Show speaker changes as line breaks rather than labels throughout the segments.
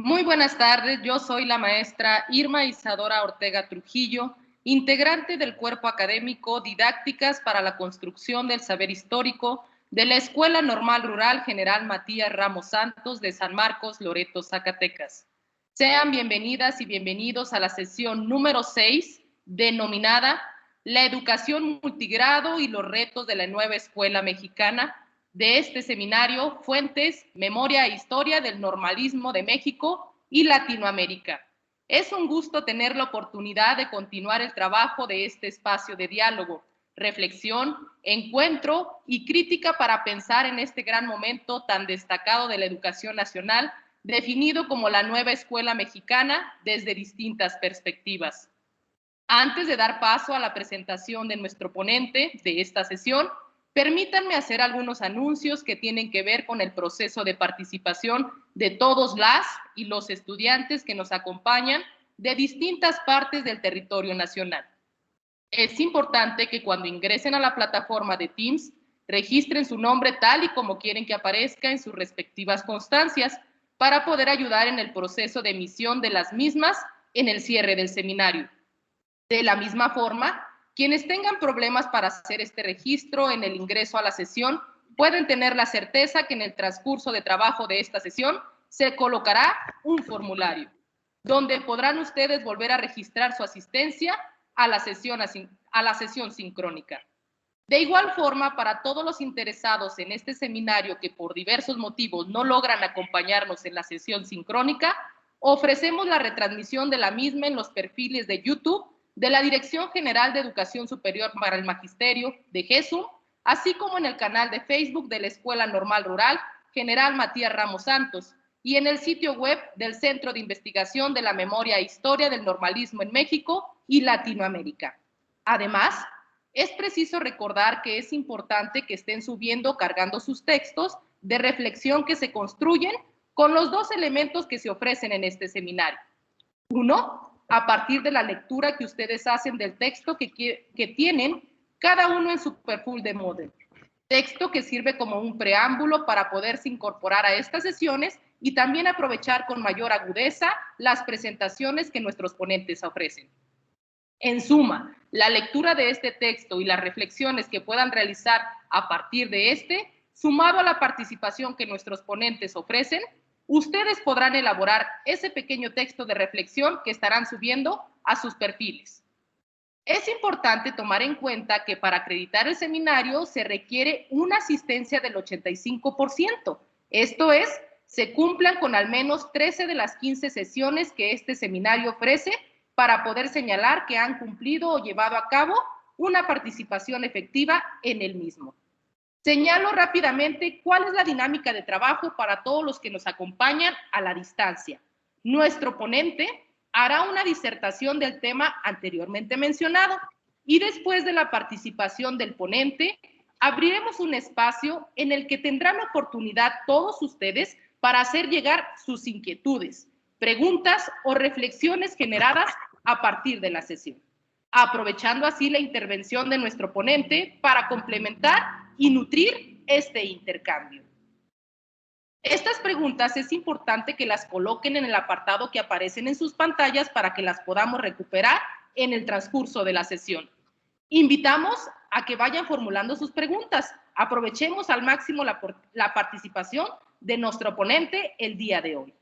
Muy buenas tardes, yo soy la maestra Irma Isadora Ortega Trujillo, integrante del cuerpo académico Didácticas para la Construcción del Saber Histórico de la Escuela Normal Rural General Matías Ramos Santos de San Marcos, Loreto, Zacatecas. Sean bienvenidas y bienvenidos a la sesión número 6, denominada La educación multigrado y los retos de la nueva escuela mexicana, de este seminario Fuentes, Memoria e Historia del Normalismo de México y Latinoamérica. Es un gusto tener la oportunidad de continuar el trabajo de este espacio de diálogo, reflexión, encuentro y crítica para pensar en este gran momento tan destacado de la educación nacional, definido como la nueva escuela mexicana desde distintas perspectivas. Antes de dar paso a la presentación de nuestro ponente de esta sesión, permítanme hacer algunos anuncios que tienen que ver con el proceso de participación de todos las y los estudiantes que nos acompañan de distintas partes del territorio nacional. Es importante que cuando ingresen a la plataforma de Teams, registren su nombre tal y como quieren que aparezca en sus respectivas constancias para poder ayudar en el proceso de emisión de las mismas en el cierre del seminario. De la misma forma, quienes tengan problemas para hacer este registro en el ingreso a la sesión pueden tener la certeza que en el transcurso de trabajo de esta sesión se colocará un formulario donde podrán ustedes volver a registrar su asistencia a la sesión sincrónica. De igual forma, para todos los interesados en este seminario que por diversos motivos no logran acompañarnos en la sesión sincrónica, ofrecemos la retransmisión de la misma en los perfiles de YouTube de la Dirección General de Educación Superior para el Magisterio de GESUM, así como en el canal de Facebook de la Escuela Normal Rural General Matías Ramos Santos y en el sitio web del Centro de Investigación de la Memoria e Historia del Normalismo en México y Latinoamérica. Además, es preciso recordar que es importante que estén subiendo, cargando sus textos de reflexión que se construyen con los dos elementos que se ofrecen en este seminario. Uno, a partir de la lectura que ustedes hacen del texto que tienen cada uno en su perfil de Moodle. Texto que sirve como un preámbulo para poderse incorporar a estas sesiones y también aprovechar con mayor agudeza las presentaciones que nuestros ponentes ofrecen. En suma, la lectura de este texto y las reflexiones que puedan realizar a partir de este, sumado a la participación que nuestros ponentes ofrecen, ustedes podrán elaborar ese pequeño texto de reflexión que estarán subiendo a sus perfiles. Es importante tomar en cuenta que para acreditar el seminario se requiere una asistencia del 85%. Esto es, se cumplan con al menos 13 de las 15 sesiones que este seminario ofrece para poder señalar que han cumplido o llevado a cabo una participación efectiva en el mismo. Señalo rápidamente cuál es la dinámica de trabajo para todos los que nos acompañan a la distancia. Nuestro ponente hará una disertación del tema anteriormente mencionado y después de la participación del ponente, abriremos un espacio en el que tendrán la oportunidad todos ustedes para hacer llegar sus inquietudes, preguntas o reflexiones generadas a partir de la sesión, aprovechando así la intervención de nuestro ponente para complementar y nutrir este intercambio. Estas preguntas es importante que las coloquen en el apartado que aparecen en sus pantallas para que las podamos recuperar en el transcurso de la sesión. Invitamos a que vayan formulando sus preguntas. Aprovechemos al máximo la participación de nuestro ponente el día de hoy.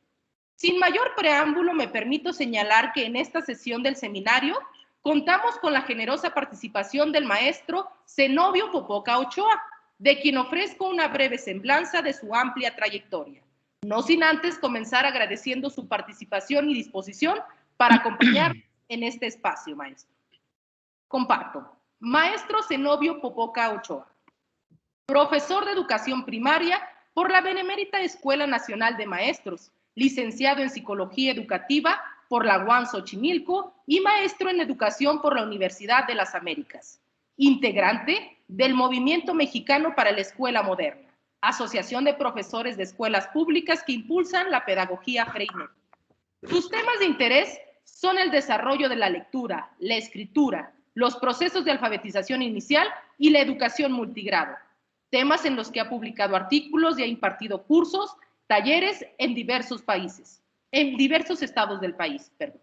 Sin mayor preámbulo, me permito señalar que en esta sesión del seminario contamos con la generosa participación del maestro Zenobio Popoca Ochoa, de quien ofrezco una breve semblanza de su amplia trayectoria. No sin antes comenzar agradeciendo su participación y disposición para acompañar en este espacio, maestro. Comparto. Maestro Zenobio Popoca Ochoa, profesor de educación primaria por la Benemérita Escuela Nacional de Maestros, licenciado en Psicología Educativa por la UAM Xochimilco y maestro en Educación por la Universidad de las Américas. Integrante del Movimiento Mexicano para la Escuela Moderna, asociación de profesores de escuelas públicas que impulsan la pedagogía Freinet. Sus temas de interés son el desarrollo de la lectura, la escritura, los procesos de alfabetización inicial y la educación multigrado, temas en los que ha publicado artículos y ha impartido cursos, talleres en diversos países. en diversos estados del país. Perdón.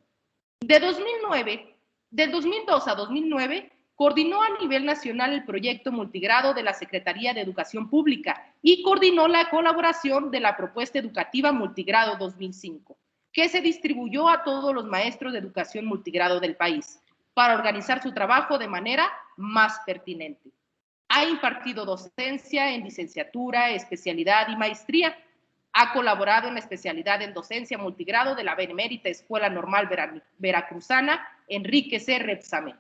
De 2009, del 2002 a 2009, coordinó a nivel nacional el proyecto multigrado de la Secretaría de Educación Pública y coordinó la colaboración de la propuesta educativa multigrado 2005, que se distribuyó a todos los maestros de educación multigrado del país para organizar su trabajo de manera más pertinente. Ha impartido docencia en licenciatura, especialidad y maestría. Ha colaborado en la especialidad en docencia multigrado de la Benemérita Escuela Normal Veracruzana Enrique C. Repsamen.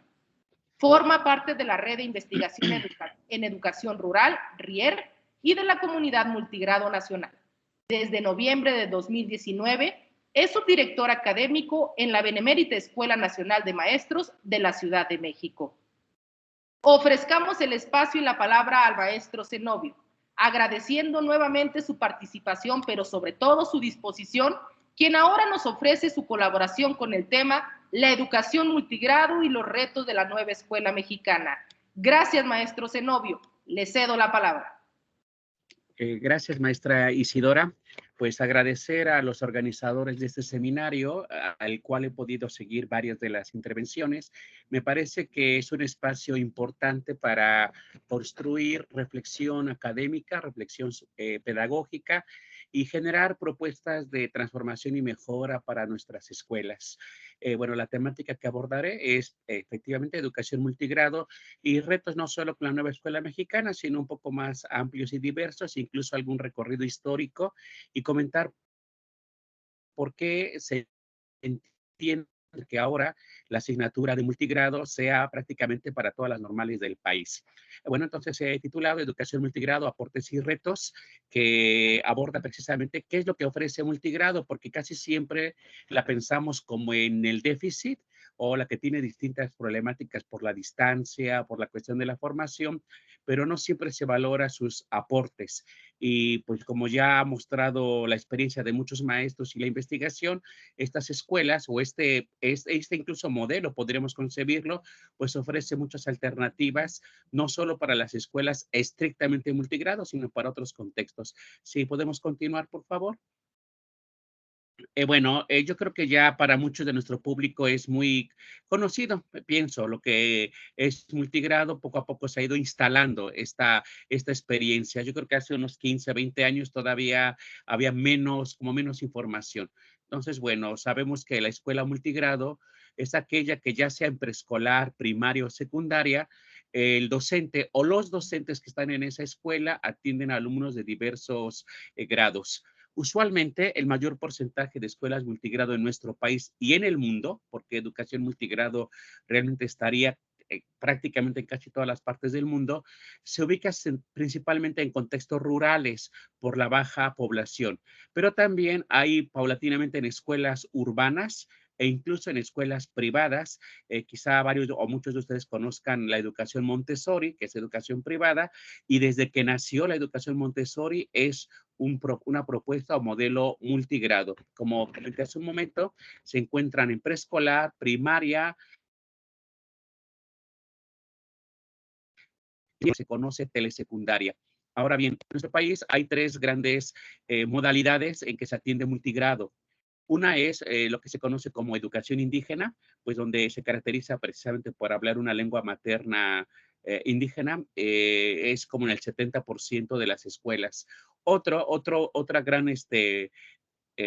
Forma parte de la Red de Investigación en Educación Rural, RIER, y de la Comunidad Multigrado Nacional. Desde noviembre de 2019 es subdirector académico en la Benemérita Escuela Nacional de Maestros de la Ciudad de México. Ofrezcamos el espacio y la palabra al maestro Zenobio, agradeciendo nuevamente su participación, pero sobre todo su disposición, quien ahora nos ofrece su colaboración con el tema La educación multigrado y los retos de la nueva escuela mexicana. Gracias, maestro Zenobio. Le cedo la palabra.
Gracias, maestra Isidora. Pues agradecer a los organizadores de este seminario, al cual he podido seguir varias de las intervenciones. Me parece que es un espacio importante para construir reflexión académica, reflexión pedagógica y generar propuestas de transformación y mejora para nuestras escuelas. Bueno, la temática que abordaré es efectivamente educación multigrado y retos no solo con la nueva escuela mexicana, sino un poco más amplios y diversos, incluso algún recorrido histórico y comentar por qué se entiende que ahora la asignatura de multigrado sea prácticamente para todas las normales del país. Bueno, entonces se ha titulado Educación Multigrado, Aportes y Retos, que aborda precisamente qué es lo que ofrece multigrado, porque casi siempre la pensamos como en el déficit o la que tiene distintas problemáticas por la distancia, por la cuestión de la formación, pero no siempre se valora sus aportes. Y pues como ya ha mostrado la experiencia de muchos maestros y la investigación, estas escuelas o este incluso modelo, podríamos concebirlo, pues ofrece muchas alternativas, no solo para las escuelas estrictamente multigrado, sino para otros contextos. Sí, podemos continuar, por favor. Bueno, yo creo que ya para muchos de nuestro público es muy conocido, pienso, lo que es multigrado, poco a poco se ha ido instalando esta experiencia. Yo creo que hace unos 15, 20 años todavía había menos información. Entonces, bueno, sabemos que la escuela multigrado es aquella que ya sea en preescolar, primaria o secundaria, el docente o los docentes que están en esa escuela atienden a alumnos de diversos grados. Usualmente, el mayor porcentaje de escuelas multigrado en nuestro país y en el mundo, porque educación multigrado realmente estaría prácticamente en casi todas las partes del mundo, se ubica principalmente en contextos rurales por la baja población, pero también hay paulatinamente en escuelas urbanas e incluso en escuelas privadas. Quizá varios o muchos de ustedes conozcan la educación Montessori, que es educación privada, y desde que nació la educación Montessori es una propuesta o modelo multigrado. Como comenté hace un momento, se encuentran en preescolar, primaria, y se conoce telesecundaria. Ahora bien, en nuestro país hay tres grandes modalidades en que se atiende multigrado. Una es lo que se conoce como educación indígena, pues donde se caracteriza precisamente por hablar una lengua materna indígena, es como en el 70% de las escuelas. Otra gran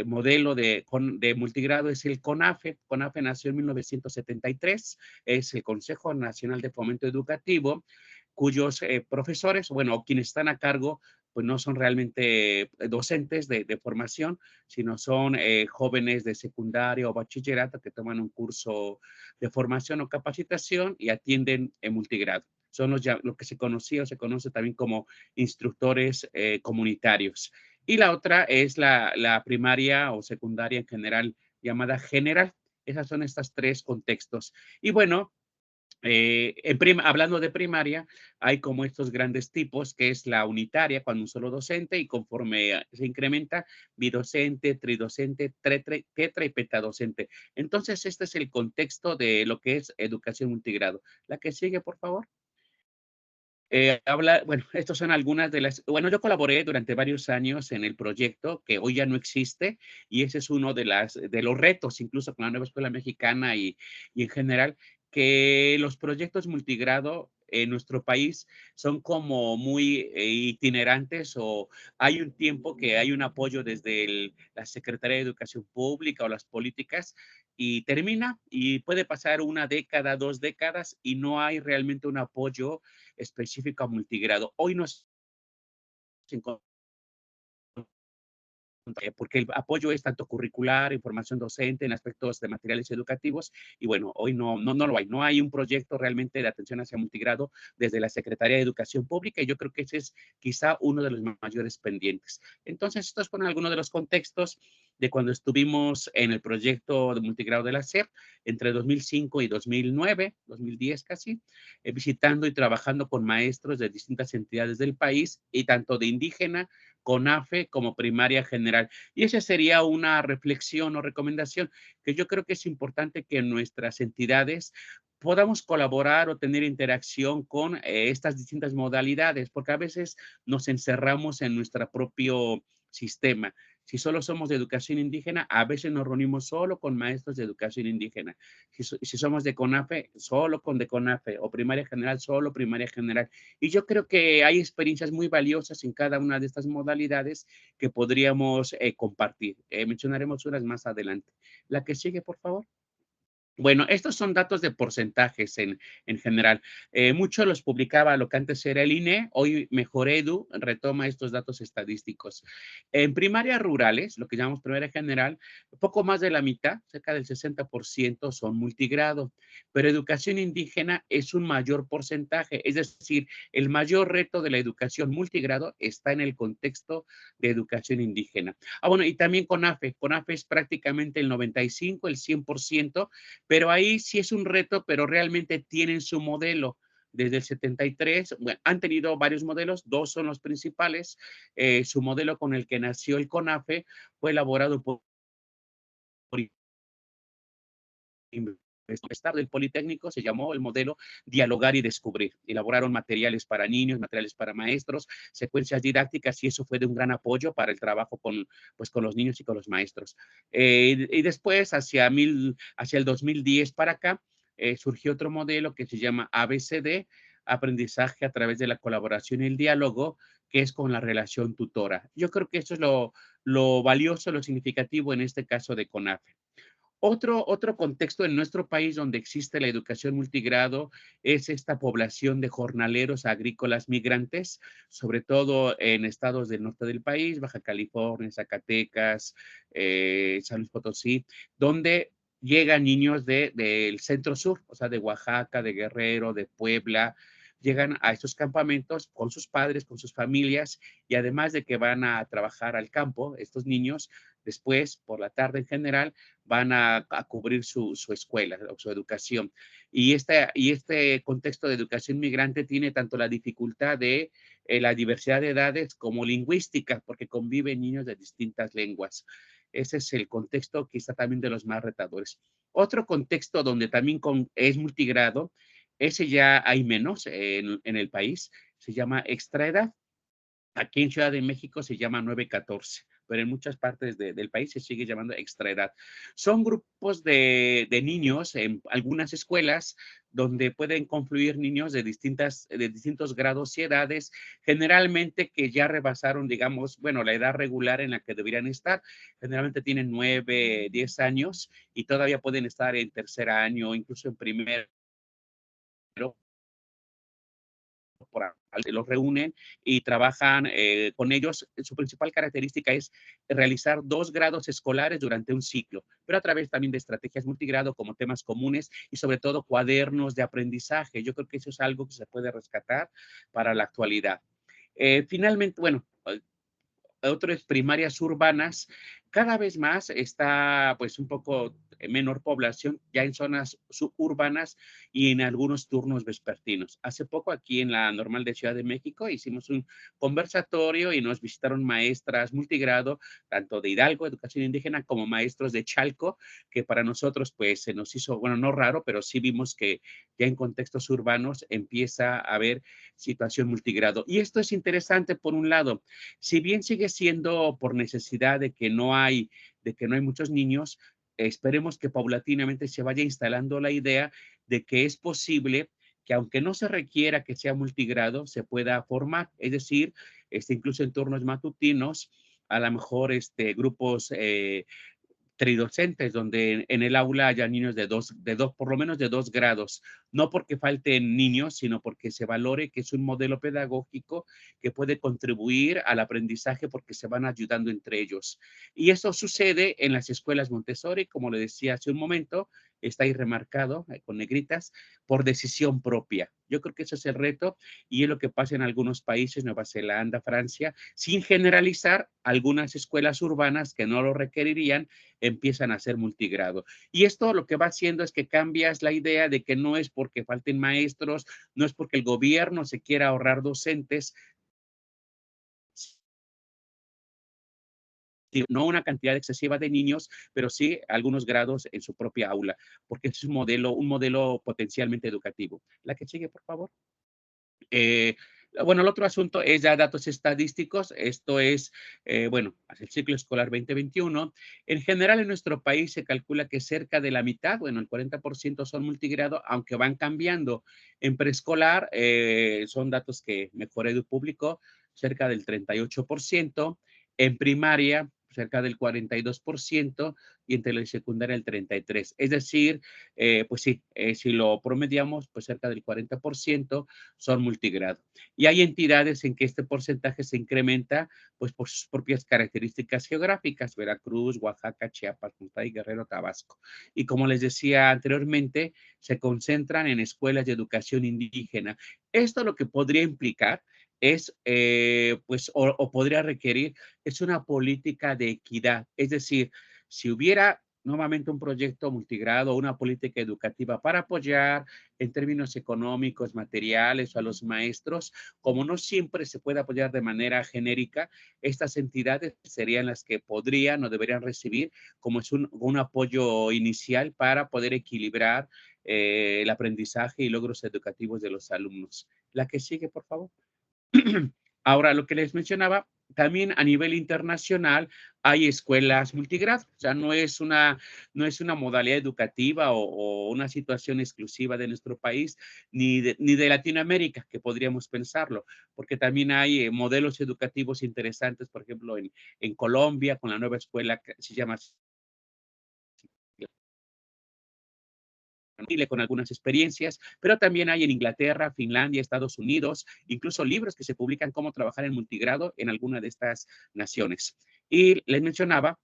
modelo de multigrado es el CONAFE. CONAFE nació en 1973, es el Consejo Nacional de Fomento Educativo, cuyos profesores, bueno, quienes están a cargo, pues no son realmente docentes de formación, sino son jóvenes de secundaria o bachillerato que toman un curso de formación o capacitación y atienden en multigrado. Son lo que se conocía o se conoce también como instructores comunitarios. Y la otra es la primaria o secundaria en general, llamada general. Esas son estos tres contextos. Y bueno, hablando de primaria, hay como estos grandes tipos, que es la unitaria, cuando un solo docente, y conforme se incrementa, bidocente, tridocente, tetra y petadocente. Entonces, este es el contexto de lo que es educación multigrado. La que sigue, por favor. Bueno, estos son algunas de las, bueno, yo colaboré durante varios años en el proyecto que hoy ya no existe y ese es uno de los retos, incluso con la nueva escuela mexicana y en general, que los proyectos multigrado en nuestro país son como muy itinerantes o hay un tiempo que hay un apoyo desde la Secretaría de Educación Pública o las políticas y termina y puede pasar una década, 2 décadas y no hay realmente un apoyo específico a multigrado. Hoy nos encontramos porque el apoyo es tanto curricular, información docente en aspectos de materiales educativos, y bueno, hoy no lo hay. No hay un proyecto realmente de atención hacia multigrado desde la Secretaría de Educación Pública, y yo creo que ese es quizá uno de los mayores pendientes. Entonces, estos fueron algunos de los contextos de cuando estuvimos en el proyecto de multigrado de la SEP entre 2005 y 2009, 2010 casi, visitando y trabajando con maestros de distintas entidades del país y tanto de indígena, CONAFE como primaria general. Y esa sería una reflexión o recomendación que yo creo que es importante que nuestras entidades podamos colaborar o tener interacción con estas distintas modalidades, porque a veces nos encerramos en nuestro propio sistema. Si solo somos de educación indígena, a veces nos reunimos solo con maestros de educación indígena. Si somos de CONAFE, solo con de CONAFE, o primaria general, solo primaria general. Y yo creo que hay experiencias muy valiosas en cada una de estas modalidades que podríamos compartir. Mencionaremos unas más adelante. La que sigue, por favor. Bueno, estos son datos de porcentajes en general. Muchos los publicaba lo que antes era el INE, hoy Mejoredu retoma estos datos estadísticos. En primarias rurales, lo que llamamos primaria general, poco más de la mitad, cerca del 60% son multigrado, pero educación indígena es un mayor porcentaje, es decir, el mayor reto de la educación multigrado está en el contexto de educación indígena. Bueno, y también CONAFE es prácticamente el 95, el 100%, pero ahí sí es un reto, pero realmente tienen su modelo. Desde el 73, bueno, han tenido varios modelos, dos son los principales. Su modelo con el que nació el CONAFE fue elaborado por del Politécnico, se llamó el modelo Dialogar y Descubrir. Elaboraron materiales para niños, materiales para maestros, secuencias didácticas y eso fue de un gran apoyo para el trabajo con los niños y con los maestros. Y después, hacia el 2010 para acá, surgió otro modelo que se llama ABCD, aprendizaje a través de la colaboración y el diálogo, que es con la relación tutora. Yo creo que eso es lo valioso, lo significativo en este caso de CONAFE. Otro contexto en nuestro país donde existe la educación multigrado es esta población de jornaleros agrícolas migrantes, sobre todo en estados del norte del país, Baja California, Zacatecas, San Luis Potosí, donde llegan niños del centro sur, o sea, de Oaxaca, de Guerrero, de Puebla, llegan a estos campamentos con sus padres, con sus familias, y además de que van a trabajar al campo, estos niños, después, por la tarde en general, van a cubrir su escuela o su educación. Y este contexto de educación migrante tiene tanto la dificultad de la diversidad de edades como lingüística, porque conviven niños de distintas lenguas. Ese es el contexto quizá también de los más retadores. Otro contexto donde también es multigrado, ese ya hay menos en el país, se llama extraedad. Aquí en Ciudad de México se llama 914, pero en muchas partes del país se sigue llamando extraedad. Son grupos de niños en algunas escuelas donde pueden confluir niños de distintos grados y edades, generalmente que ya rebasaron, digamos, bueno, la edad regular en la que deberían estar. Generalmente tienen 9, 10 años y todavía pueden estar en tercer año, incluso en primero, los reúnen y trabajan con ellos. Su principal característica es realizar 2 grados escolares durante un ciclo, pero a través también de estrategias multigrado como temas comunes y sobre todo cuadernos de aprendizaje. Yo creo que eso es algo que se puede rescatar para la actualidad. Finalmente, bueno, otras primarias urbanas, cada vez más está pues un poco menor población ya en zonas suburbanas y en algunos turnos vespertinos. Hace poco aquí en la Normal de Ciudad de México hicimos un conversatorio y nos visitaron maestras multigrado, tanto de Hidalgo, educación indígena, como maestros de Chalco, que para nosotros pues se nos hizo, bueno, no raro, pero sí vimos que ya en contextos urbanos empieza a haber situación multigrado. Y esto es interesante por un lado, si bien sigue siendo por necesidad de que no hay muchos niños, esperemos que paulatinamente se vaya instalando la idea de que es posible que aunque no se requiera que sea multigrado, se pueda formar, es decir, incluso en turnos matutinos, a lo mejor grupos tridocentes, donde en el aula haya niños por lo menos de 2 grados, no porque falten niños, sino porque se valore que es un modelo pedagógico que puede contribuir al aprendizaje porque se van ayudando entre ellos. Y eso sucede en las escuelas Montessori, como le decía hace un momento, está ahí remarcado con negritas, por decisión propia. Yo creo que ese es el reto y es lo que pasa en algunos países, Nueva Zelanda, Francia, sin generalizar algunas escuelas urbanas que no lo requerirían, empiezan a ser multigrado. Y esto lo que va haciendo es que cambias la idea de que no es porque falten maestros, no es porque el gobierno se quiera ahorrar docentes, no una cantidad excesiva de niños, pero sí algunos grados en su propia aula, porque es un modelo potencialmente educativo. La que sigue, por favor. Eh, bueno, el otro asunto es ya datos estadísticos. Esto es, bueno, el ciclo escolar 2021. En general, en nuestro país se calcula que cerca de la mitad, bueno, el 40% son multigrado, aunque van cambiando. En preescolar, son datos que Mejor Edu publicó, cerca del 38%. En primaria, cerca del 42%, y en telesecundaria el 33%. Es decir, pues sí, si lo promediamos, pues cerca del 40% son multigrado. Y hay entidades en que este porcentaje se incrementa pues por sus propias características geográficas, Veracruz, Oaxaca, Chiapas, Puntay, Guerrero, Tabasco. Y como les decía anteriormente, se concentran en escuelas de educación indígena. Esto lo que podría implicar es, pues, o podría requerir, es una política de equidad. Es decir, si hubiera nuevamente un proyecto multigrado, una política educativa para apoyar en términos económicos, materiales o a los maestros, como no siempre se puede apoyar de manera genérica, estas entidades serían las que podrían o deberían recibir como es un apoyo inicial para poder equilibrar el aprendizaje y logros educativos de los alumnos. La que sigue, por favor. Ahora, lo que les mencionaba, también a nivel internacional hay escuelas multigrado, o sea, no es una modalidad educativa o una situación exclusiva de nuestro país ni de Latinoamérica, que podríamos pensarlo, porque también hay modelos educativos interesantes, por ejemplo, en Colombia, con la nueva escuela que se llama con algunas experiencias, pero también hay en Inglaterra, Finlandia, Estados Unidos, incluso libros que se publican cómo trabajar en multigrado en alguna de estas naciones. Y les mencionaba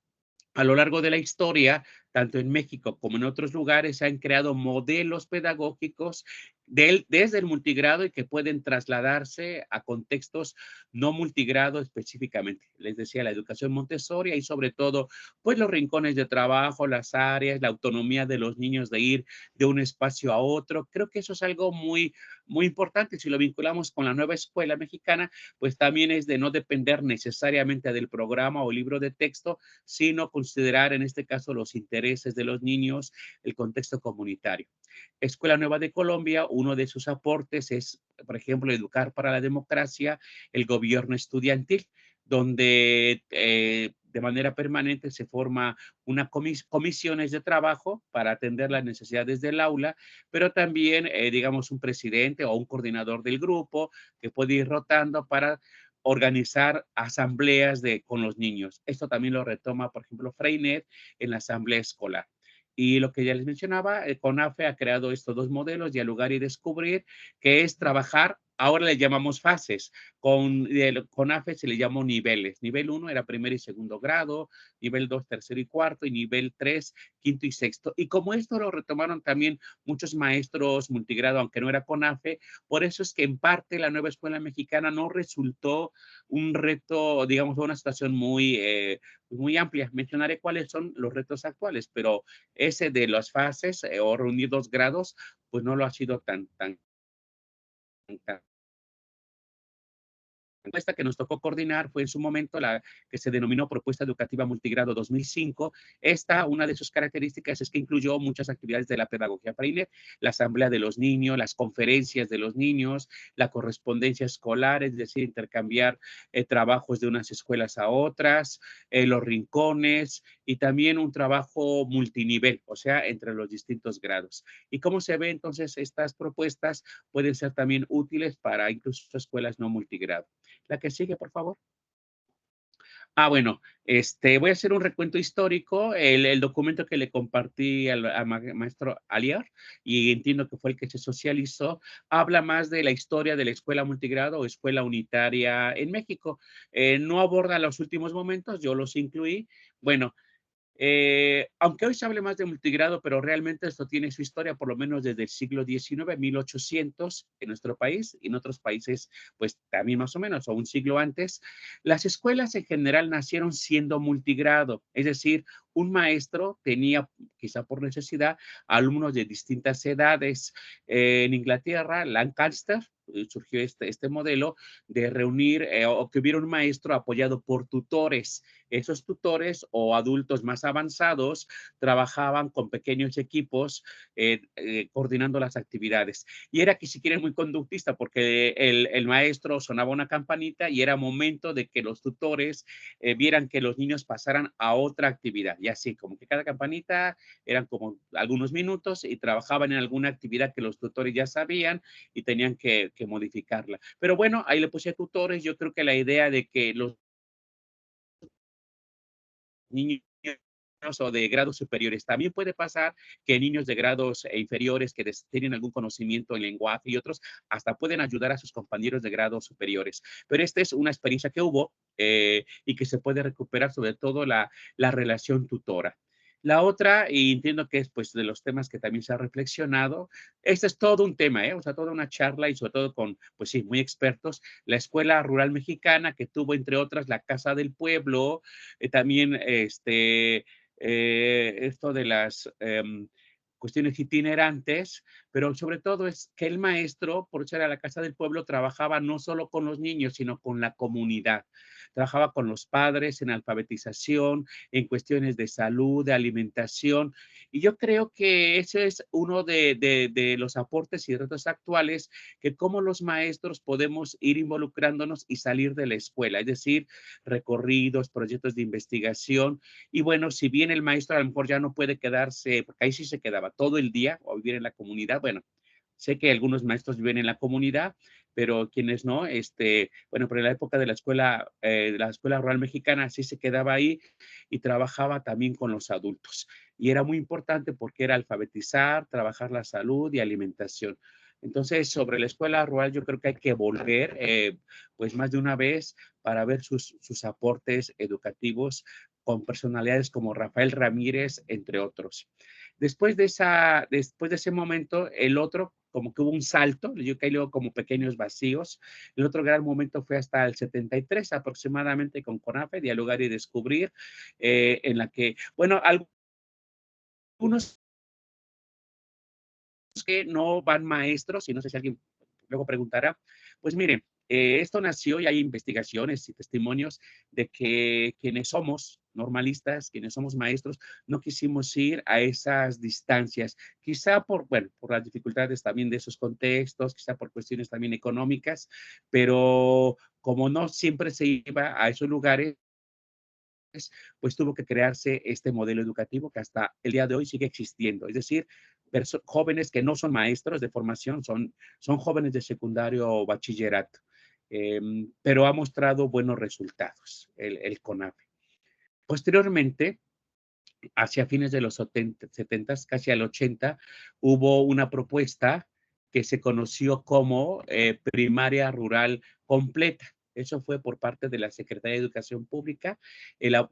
a lo largo de la historia, tanto en México como en otros lugares, se han creado modelos pedagógicos desde el multigrado y que pueden trasladarse a contextos no multigrado específicamente. Les decía, la educación Montessori y sobre todo, pues los rincones de trabajo, las áreas, la autonomía de los niños de ir de un espacio a otro. Creo que eso es algo muy importante. Si lo vinculamos con la nueva escuela mexicana, pues también es de no depender necesariamente del programa o libro de texto, sino considerar en este caso los intereses de los niños, el contexto comunitario. Escuela Nueva de Colombia, uno de sus aportes es, por ejemplo, educar para la democracia, el gobierno estudiantil, donde de manera permanente se forma una comisiones de trabajo para atender las necesidades del aula, pero también, digamos, un presidente o un coordinador del grupo que puede ir rotando para organizar asambleas con los niños. Esto también lo retoma, por ejemplo, Freinet en la asamblea escolar. Y lo que ya les mencionaba, CONAFE ha creado estos dos modelos, dialogar y descubrir, que es trabajar ahora le llamamos fases. Con el CONAFE se le llamó niveles. Nivel 1 era primer y segundo grado, nivel 2 tercero y cuarto, y nivel 3 quinto y sexto. Y como esto lo retomaron también muchos maestros multigrado, aunque no era CONAFE, por eso es que en parte la nueva escuela mexicana no resultó un reto, digamos, una situación muy amplia. Mencionaré cuáles son los retos actuales, pero ese de las fases o reunir 2 grados, pues no lo ha sido tan encuesta que nos tocó coordinar fue en su momento la que se denominó Propuesta Educativa Multigrado 2005. Esta, una de sus características es que incluyó muchas actividades de la pedagogía para INEP, la asamblea de los niños, las conferencias de los niños, la correspondencia escolar, es decir, intercambiar trabajos de unas escuelas a otras, los rincones y también un trabajo multinivel, o sea, entre los distintos grados. ¿Y cómo se ve entonces estas propuestas? Pueden ser también útiles para incluso escuelas no multigrado. La que sigue, por favor. Bueno, voy a hacer un recuento histórico. El documento que le compartí al maestro Aliar, y entiendo que fue el que se socializó, habla más de la historia de la escuela multigrado o escuela unitaria en México. No aborda los últimos momentos, yo los incluí. Bueno, aunque hoy se hable más de multigrado, pero realmente esto tiene su historia por lo menos desde el siglo XIX, 1800 en nuestro país y en otros países, pues también más o menos, o un siglo antes. Las escuelas en general nacieron siendo multigrado, es decir, un maestro tenía, quizá por necesidad, alumnos de distintas edades. En Inglaterra, Lancaster, surgió este modelo de reunir o que hubiera un maestro apoyado por tutores. Esos tutores o adultos más avanzados trabajaban con pequeños equipos coordinando las actividades. Y era que si quieren muy conductista porque el maestro sonaba una campanita y era momento de que los tutores vieran que los niños pasaran a otra actividad. Y así, como que cada campanita eran como algunos minutos y trabajaban en alguna actividad que los tutores ya sabían y tenían que modificarla. Pero bueno, ahí le puse tutores. Yo creo que la idea de que los niños o de grados superiores. También puede pasar que niños de grados inferiores que tienen algún conocimiento en lenguaje y otros hasta pueden ayudar a sus compañeros de grados superiores. Pero esta es una experiencia que hubo y que se puede recuperar, sobre todo la relación tutora. La otra, y entiendo que es pues de los temas que también se ha reflexionado, este es todo un tema, o sea, toda una charla y sobre todo con, pues sí, muy expertos, la Escuela Rural Mexicana que tuvo, entre otras, la Casa del Pueblo, también esto de las cuestiones itinerantes, pero sobre todo es que el maestro, por ser a la Casa del Pueblo, trabajaba no solo con los niños, sino con la comunidad. Trabajaba con los padres en alfabetización, en cuestiones de salud, de alimentación, y yo creo que ese es uno de los aportes y retos actuales, que cómo los maestros podemos ir involucrándonos y salir de la escuela, es decir, recorridos, proyectos de investigación. Y bueno, si bien el maestro a lo mejor ya no puede quedarse, porque ahí sí se quedaba todo el día o vivir en la comunidad, bueno, sé que algunos maestros viven en la comunidad, pero quienes no, bueno, pero en la época de la escuela rural mexicana sí se quedaba ahí y trabajaba también con los adultos. Y era muy importante porque era alfabetizar, trabajar la salud y alimentación. Entonces, sobre la escuela rural, yo creo que hay que volver, pues más de una vez para ver sus aportes educativos con personalidades como Rafael Ramírez, entre otros. Después de ese momento, el otro, como que hubo un salto, yo caí luego como pequeños vacíos. El otro gran momento fue hasta el 73 aproximadamente con CONAFE, Dialogar y Descubrir, en la que, bueno, algunos que no van maestros, y no sé si alguien luego preguntará, pues miren, esto nació y hay investigaciones y testimonios de que quienes somos normalistas, quienes somos maestros, no quisimos ir a esas distancias, quizá bueno, por las dificultades también de esos contextos, quizá por cuestiones también económicas, pero como no siempre se iba a esos lugares, pues tuvo que crearse este modelo educativo que hasta el día de hoy sigue existiendo. Es decir, jóvenes que no son maestros de formación, son jóvenes de secundario o bachillerato, pero ha mostrado buenos resultados el CONAVE. Posteriormente, hacia fines de los 70, casi al 80, hubo una propuesta que se conoció como primaria rural completa. Eso fue por parte de la Secretaría de Educación Pública.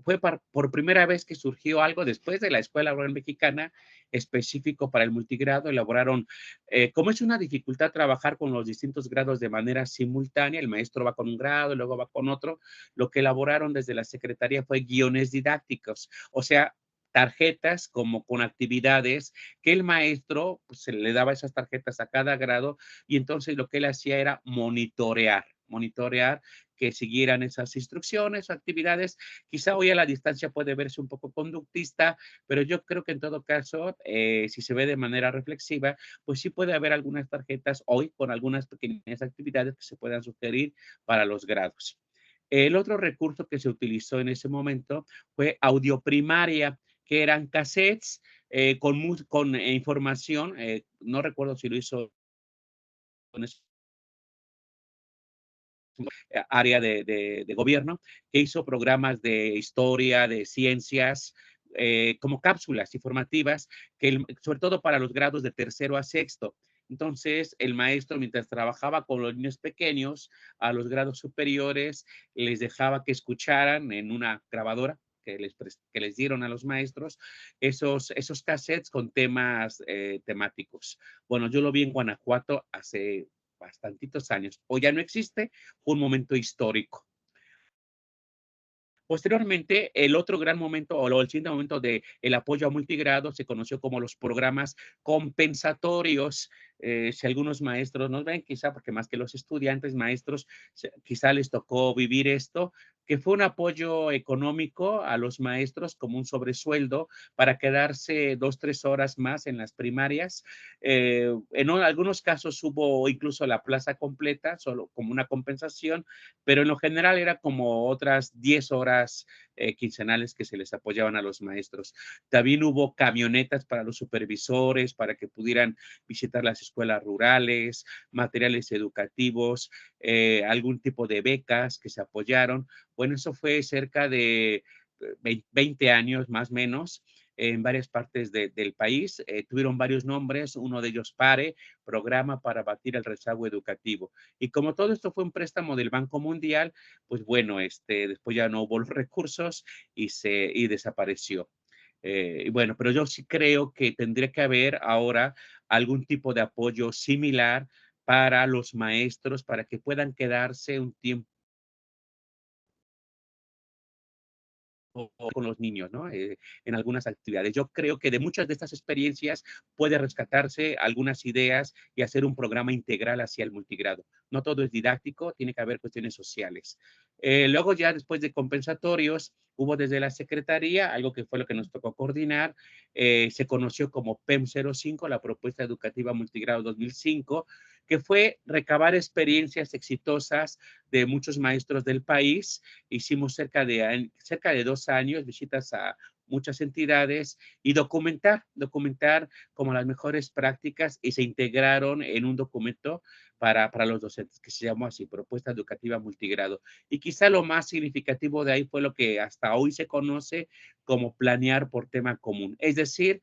Fue por primera vez que surgió algo después de la Escuela Rural Mexicana específico para el multigrado. Elaboraron, como es una dificultad trabajar con los distintos grados de manera simultánea, el maestro va con un grado, luego va con otro, lo que elaboraron desde la Secretaría fue guiones didácticos, o sea, tarjetas como con actividades que el maestro pues, se le daba esas tarjetas a cada grado y entonces lo que él hacía era monitorear que siguieran esas instrucciones o actividades. Quizá hoy a la distancia puede verse un poco conductista, pero yo creo que en todo caso, si se ve de manera reflexiva, pues sí puede haber algunas tarjetas hoy con algunas pequeñas actividades que se puedan sugerir para los grados. El otro recurso que se utilizó en ese momento fue audioprimaria, que eran cassettes con información, no recuerdo si lo hizo con área de gobierno, que hizo programas de historia, de ciencias, como cápsulas informativas, sobre todo para los grados de tercero a sexto. Entonces, el maestro, mientras trabajaba con los niños pequeños, a los grados superiores, les dejaba que escucharan en una grabadora que les dieron a los maestros esos cassettes con temas temáticos. Bueno, yo lo vi en Guanajuato hace bastantitos años. O ya no existe, fue un momento histórico. Posteriormente, el otro gran momento o el siguiente momento del apoyo a multigrado se conoció como los programas compensatorios. Si algunos maestros nos ven, quizá porque más que los estudiantes, maestros, quizá les tocó vivir esto, que fue un apoyo económico a los maestros como un sobresueldo para quedarse 2, 3 horas más en las primarias. En algunos casos hubo incluso la plaza completa, solo como una compensación, pero en lo general era como otras 10 horas quincenales que se les apoyaban a los maestros. También hubo camionetas para los supervisores, para que pudieran visitar las escuelas rurales, materiales educativos, algún tipo de becas que se apoyaron. Bueno, eso fue cerca de 20 años más o menos en varias partes del país. Tuvieron varios nombres, uno de ellos PARE, Programa para Abatir el Rezago Educativo. Y como todo esto fue un préstamo del Banco Mundial, pues bueno, después ya no hubo los recursos y desapareció. Bueno, pero yo sí creo que tendría que haber ahora algún tipo de apoyo similar para los maestros, para que puedan quedarse un tiempo con los niños, ¿no? En algunas actividades. Yo creo que de muchas de estas experiencias puede rescatarse algunas ideas y hacer un programa integral hacia el multigrado. No todo es didáctico, tiene que haber cuestiones sociales. Luego ya después de compensatorios, hubo desde la Secretaría, algo que fue lo que nos tocó coordinar, se conoció como PEM 05, la Propuesta Educativa Multigrado 2005, que fue recabar experiencias exitosas de muchos maestros del país. Hicimos cerca de 2 años visitas a muchas entidades y documentar como las mejores prácticas y se integraron en un documento para los docentes que se llamó así, Propuesta Educativa Multigrado. Y quizá lo más significativo de ahí fue lo que hasta hoy se conoce como planear por tema común, es decir,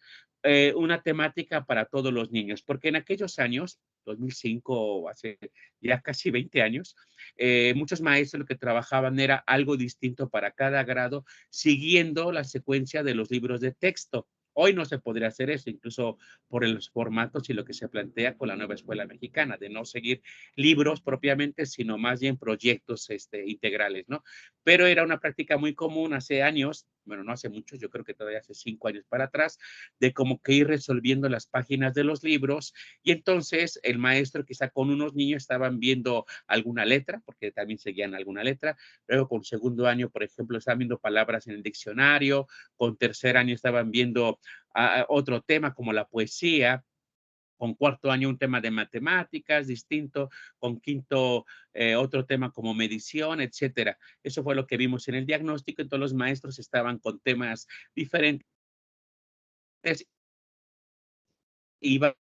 una temática para todos los niños, porque en aquellos años, 2005, hace ya casi 20 años, muchos maestros lo que trabajaban era algo distinto para cada grado, siguiendo la secuencia de los libros de texto. Hoy no se podría hacer eso, incluso por los formatos y lo que se plantea con la nueva escuela mexicana, de no seguir libros propiamente, sino más bien proyectos integrales, ¿no? Pero era una práctica muy común hace años, bueno, no hace mucho, yo creo que todavía hace 5 años para atrás, de como que ir resolviendo las páginas de los libros y entonces el maestro quizá con unos niños estaban viendo alguna letra, porque también seguían alguna letra, luego con segundo año, por ejemplo, estaban viendo palabras en el diccionario, con tercer año estaban viendo otro tema como la poesía, con cuarto año un tema de matemáticas distinto, con quinto otro tema como medición, etcétera. Eso fue lo que vimos en el diagnóstico, entonces los maestros estaban con temas diferentes, iban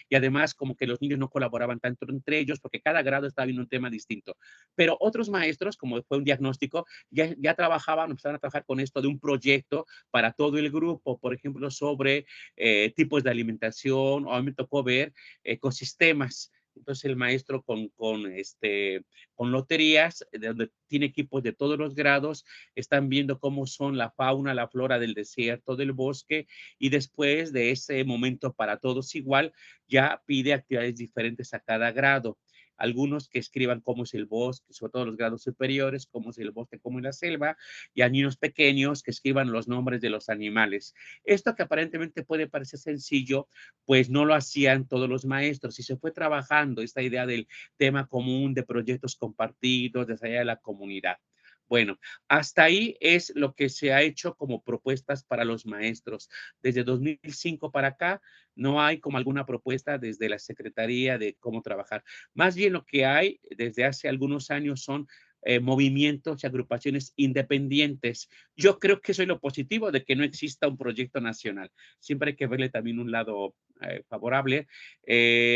y además como que los niños no colaboraban tanto entre ellos porque cada grado estaba viendo un tema distinto. Pero otros maestros, como fue un diagnóstico, ya trabajaban, empezaron a trabajar con esto de un proyecto para todo el grupo, por ejemplo, sobre tipos de alimentación, o a mí me tocó ver ecosistemas. Entonces el maestro con loterías, de donde tiene equipos de todos los grados, están viendo cómo son la fauna, la flora del desierto, del bosque, y después de ese momento para todos igual, ya pide actividades diferentes a cada grado. Algunos que escriban cómo es el bosque, sobre todo los grados superiores, cómo es el bosque, cómo es la selva, y a niños pequeños que escriban los nombres de los animales. Esto que aparentemente puede parecer sencillo, pues no lo hacían todos los maestros y se fue trabajando esta idea del tema común de proyectos compartidos desde allá de la comunidad. Bueno, hasta ahí es lo que se ha hecho como propuestas para los maestros. Desde 2005 para acá, no hay como alguna propuesta desde la Secretaría de cómo trabajar. Más bien lo que hay desde hace algunos años son movimientos y agrupaciones independientes. Yo creo que eso es lo positivo de que no exista un proyecto nacional. Siempre hay que verle también un lado favorable.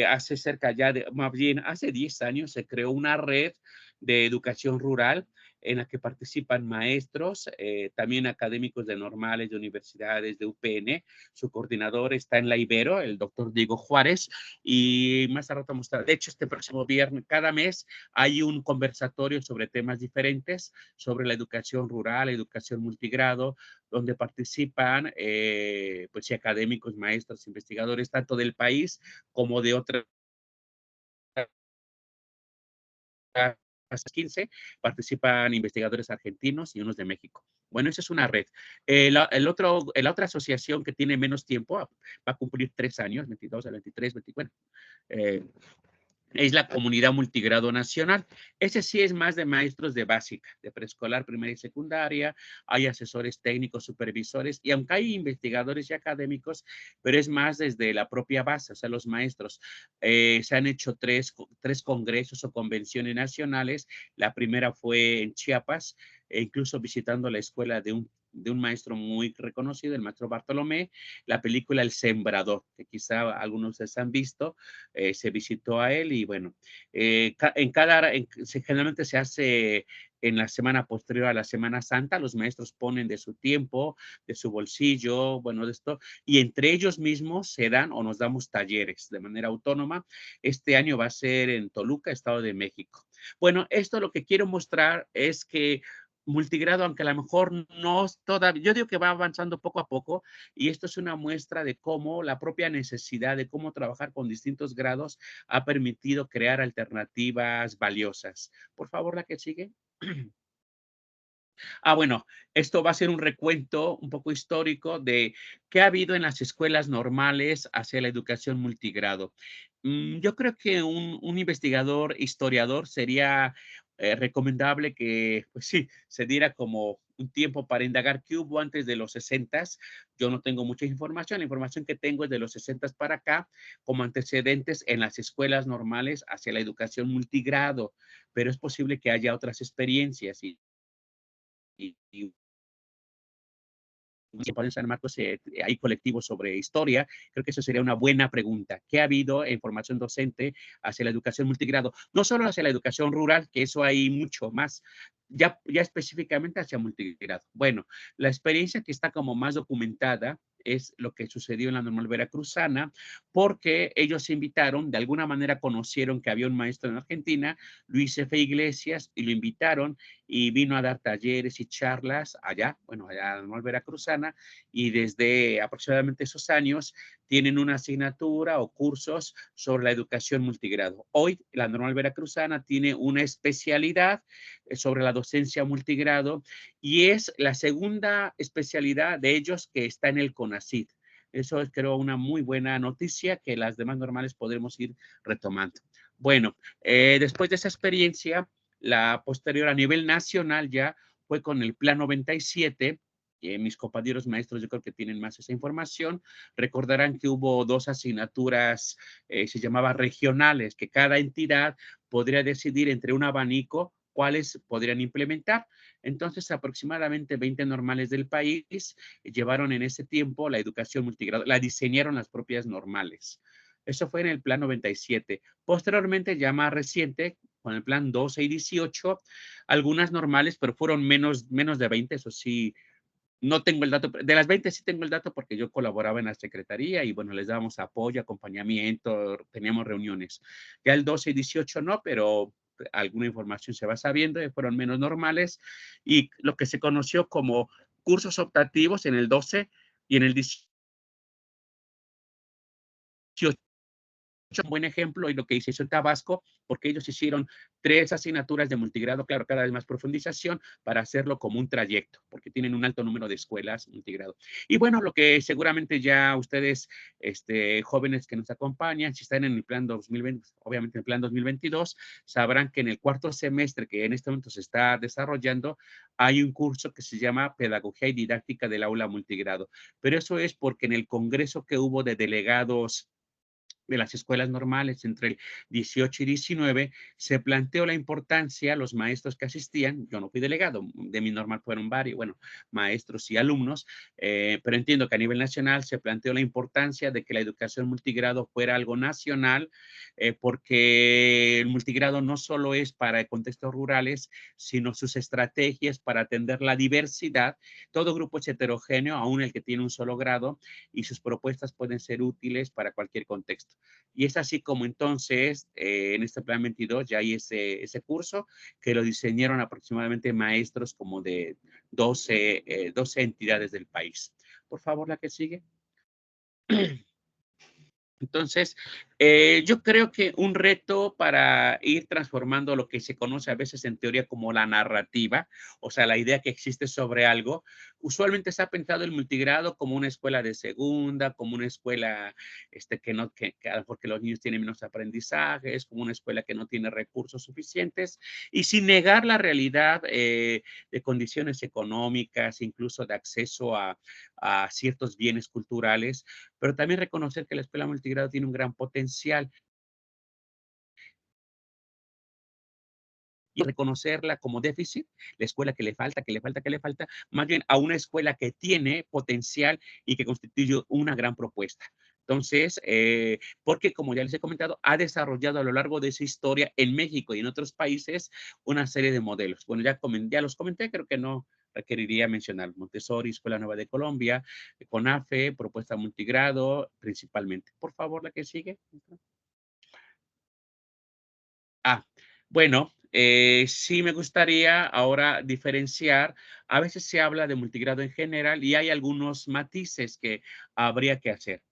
Hace cerca ya de, más bien, hace 10 años se creó una red de educación rural en la que participan maestros, también académicos de normales, de universidades, de UPN. Su coordinador está en la Ibero, el doctor Diego Juárez, y más a rato mostrar. De hecho, este próximo viernes, cada mes, hay un conversatorio sobre temas diferentes, sobre la educación rural, educación multigrado, donde participan, pues, sí, académicos, maestros, investigadores, tanto del país como de otras 15, participan investigadores argentinos y unos de México. Bueno, esa es una red. La otra asociación que tiene menos tiempo, va a cumplir 3 años, 22 al 23, 24, eh, es la Comunidad Multigrado Nacional. Ese sí es más de maestros de básica, de preescolar, primaria y secundaria. Hay asesores técnicos, supervisores, y aunque hay investigadores y académicos, pero es más desde la propia base, o sea, los maestros. Se han hecho tres congresos o convenciones nacionales. La primera fue en Chiapas, e incluso visitando la escuela de un maestro muy reconocido, el maestro Bartolomé, la película El Sembrador, que quizá algunos de ustedes han visto, se visitó a él y bueno, generalmente se hace en la semana posterior a la Semana Santa, los maestros ponen de su tiempo, de su bolsillo, bueno, de esto, y entre ellos mismos se dan o nos damos talleres de manera autónoma. Este año va a ser en Toluca, Estado de México. Bueno, esto lo que quiero mostrar es que multigrado, aunque a lo mejor no todavía, yo digo que va avanzando poco a poco, y esto es una muestra de cómo la propia necesidad de cómo trabajar con distintos grados ha permitido crear alternativas valiosas. Por favor, la que sigue. Bueno, esto va a ser un recuento un poco histórico de qué ha habido en las escuelas normales hacia la educación multigrado. Yo creo que un investigador, historiador, sería recomendable que, pues sí, se diera como un tiempo para indagar qué hubo antes de los 60. Yo no tengo mucha información, la información que tengo es de los 60 para acá, como antecedentes en las escuelas normales hacia la educación multigrado, pero es posible que haya otras experiencias y en San Marcos hay colectivos sobre historia. Creo que eso sería una buena pregunta. ¿Qué ha habido en formación docente hacia la educación multigrado? No solo hacia la educación rural, que eso hay mucho más, ya específicamente hacia multigrado. Bueno, la experiencia que está como más documentada es lo que sucedió en la normal veracruzana, porque ellos se invitaron, de alguna manera conocieron que había un maestro en Argentina, Luis F. Iglesias, y lo invitaron y vino a dar talleres y charlas allá, bueno, allá en la normal veracruzana, y desde aproximadamente esos años tienen una asignatura o cursos sobre la educación multigrado. Hoy la normal veracruzana tiene una especialidad sobre la docencia multigrado y es la segunda especialidad de ellos que está en el CONACYT. Eso es, creo, una muy buena noticia que las demás normales podremos ir retomando. Bueno, después de esa experiencia, la posterior a nivel nacional ya fue con el Plan 97. Mis compañeros maestros yo creo que tienen más esa información. Recordarán que hubo dos asignaturas, se llamaba regionales, que cada entidad podría decidir entre un abanico cuáles podrían implementar. Entonces, aproximadamente 20 normales del país llevaron en ese tiempo la educación multigrado, la diseñaron las propias normales. Eso fue en el plan 97. Posteriormente, ya más reciente, con el plan 12 y 18, algunas normales, pero fueron menos de 20, eso sí, no tengo el dato. De las 20 sí tengo el dato porque yo colaboraba en la secretaría y bueno, les dábamos apoyo, acompañamiento, teníamos reuniones. Ya el 12 y 18 no, pero alguna información se va sabiendo, fueron menos normales y lo que se conoció como cursos optativos en el 12 y en el 18 un buen ejemplo y lo que hizo en Tabasco, porque ellos hicieron 3 asignaturas de multigrado, claro, cada vez más profundización, para hacerlo como un trayecto, porque tienen un alto número de escuelas multigrado. Y bueno, lo que seguramente ya ustedes, jóvenes que nos acompañan, si están en el plan 2020, obviamente en el plan 2022, sabrán que en el cuarto semestre que en este momento se está desarrollando, hay un curso que se llama Pedagogía y Didáctica del Aula Multigrado. Pero eso es porque en el congreso que hubo de delegados de las escuelas normales entre el 18 y 19, se planteó la importancia, los maestros que asistían, yo no fui delegado, de mi normal fueron varios, bueno, maestros y alumnos, pero entiendo que a nivel nacional se planteó la importancia de que la educación multigrado fuera algo nacional, porque el multigrado no solo es para contextos rurales, sino sus estrategias para atender la diversidad. Todo grupo es heterogéneo, aún el que tiene un solo grado, y sus propuestas pueden ser útiles para cualquier contexto. Y es así como entonces, en este plan 22 ya hay ese curso que lo diseñaron aproximadamente maestros como de 12 entidades del país. Por favor, la que sigue. Entonces, yo creo que un reto para ir transformando lo que se conoce a veces en teoría como la narrativa, o sea, la idea que existe sobre algo, usualmente se ha pensado el multigrado como una escuela de segunda, como una escuela que no, que a lo mejor que los niños tienen menos aprendizajes, como una escuela que no tiene recursos suficientes, y sin negar la realidad de condiciones económicas, incluso de acceso a ciertos bienes culturales, pero también reconocer que la escuela multigrado tiene un gran potencial y reconocerla como déficit, la escuela que le falta, que le falta, que le falta, más bien a una escuela que tiene potencial y que constituye una gran propuesta. Entonces, porque como ya les he comentado, ha desarrollado a lo largo de su historia en México y en otros países una serie de modelos. Bueno, ya los comenté, creo que no requeriría mencionar Montessori, Escuela Nueva de Colombia, CONAFE, propuesta multigrado, principalmente. Por favor, la que sigue. Ah, bueno, sí me gustaría ahora diferenciar. A veces se habla de multigrado en general y hay algunos matices que habría que hacer.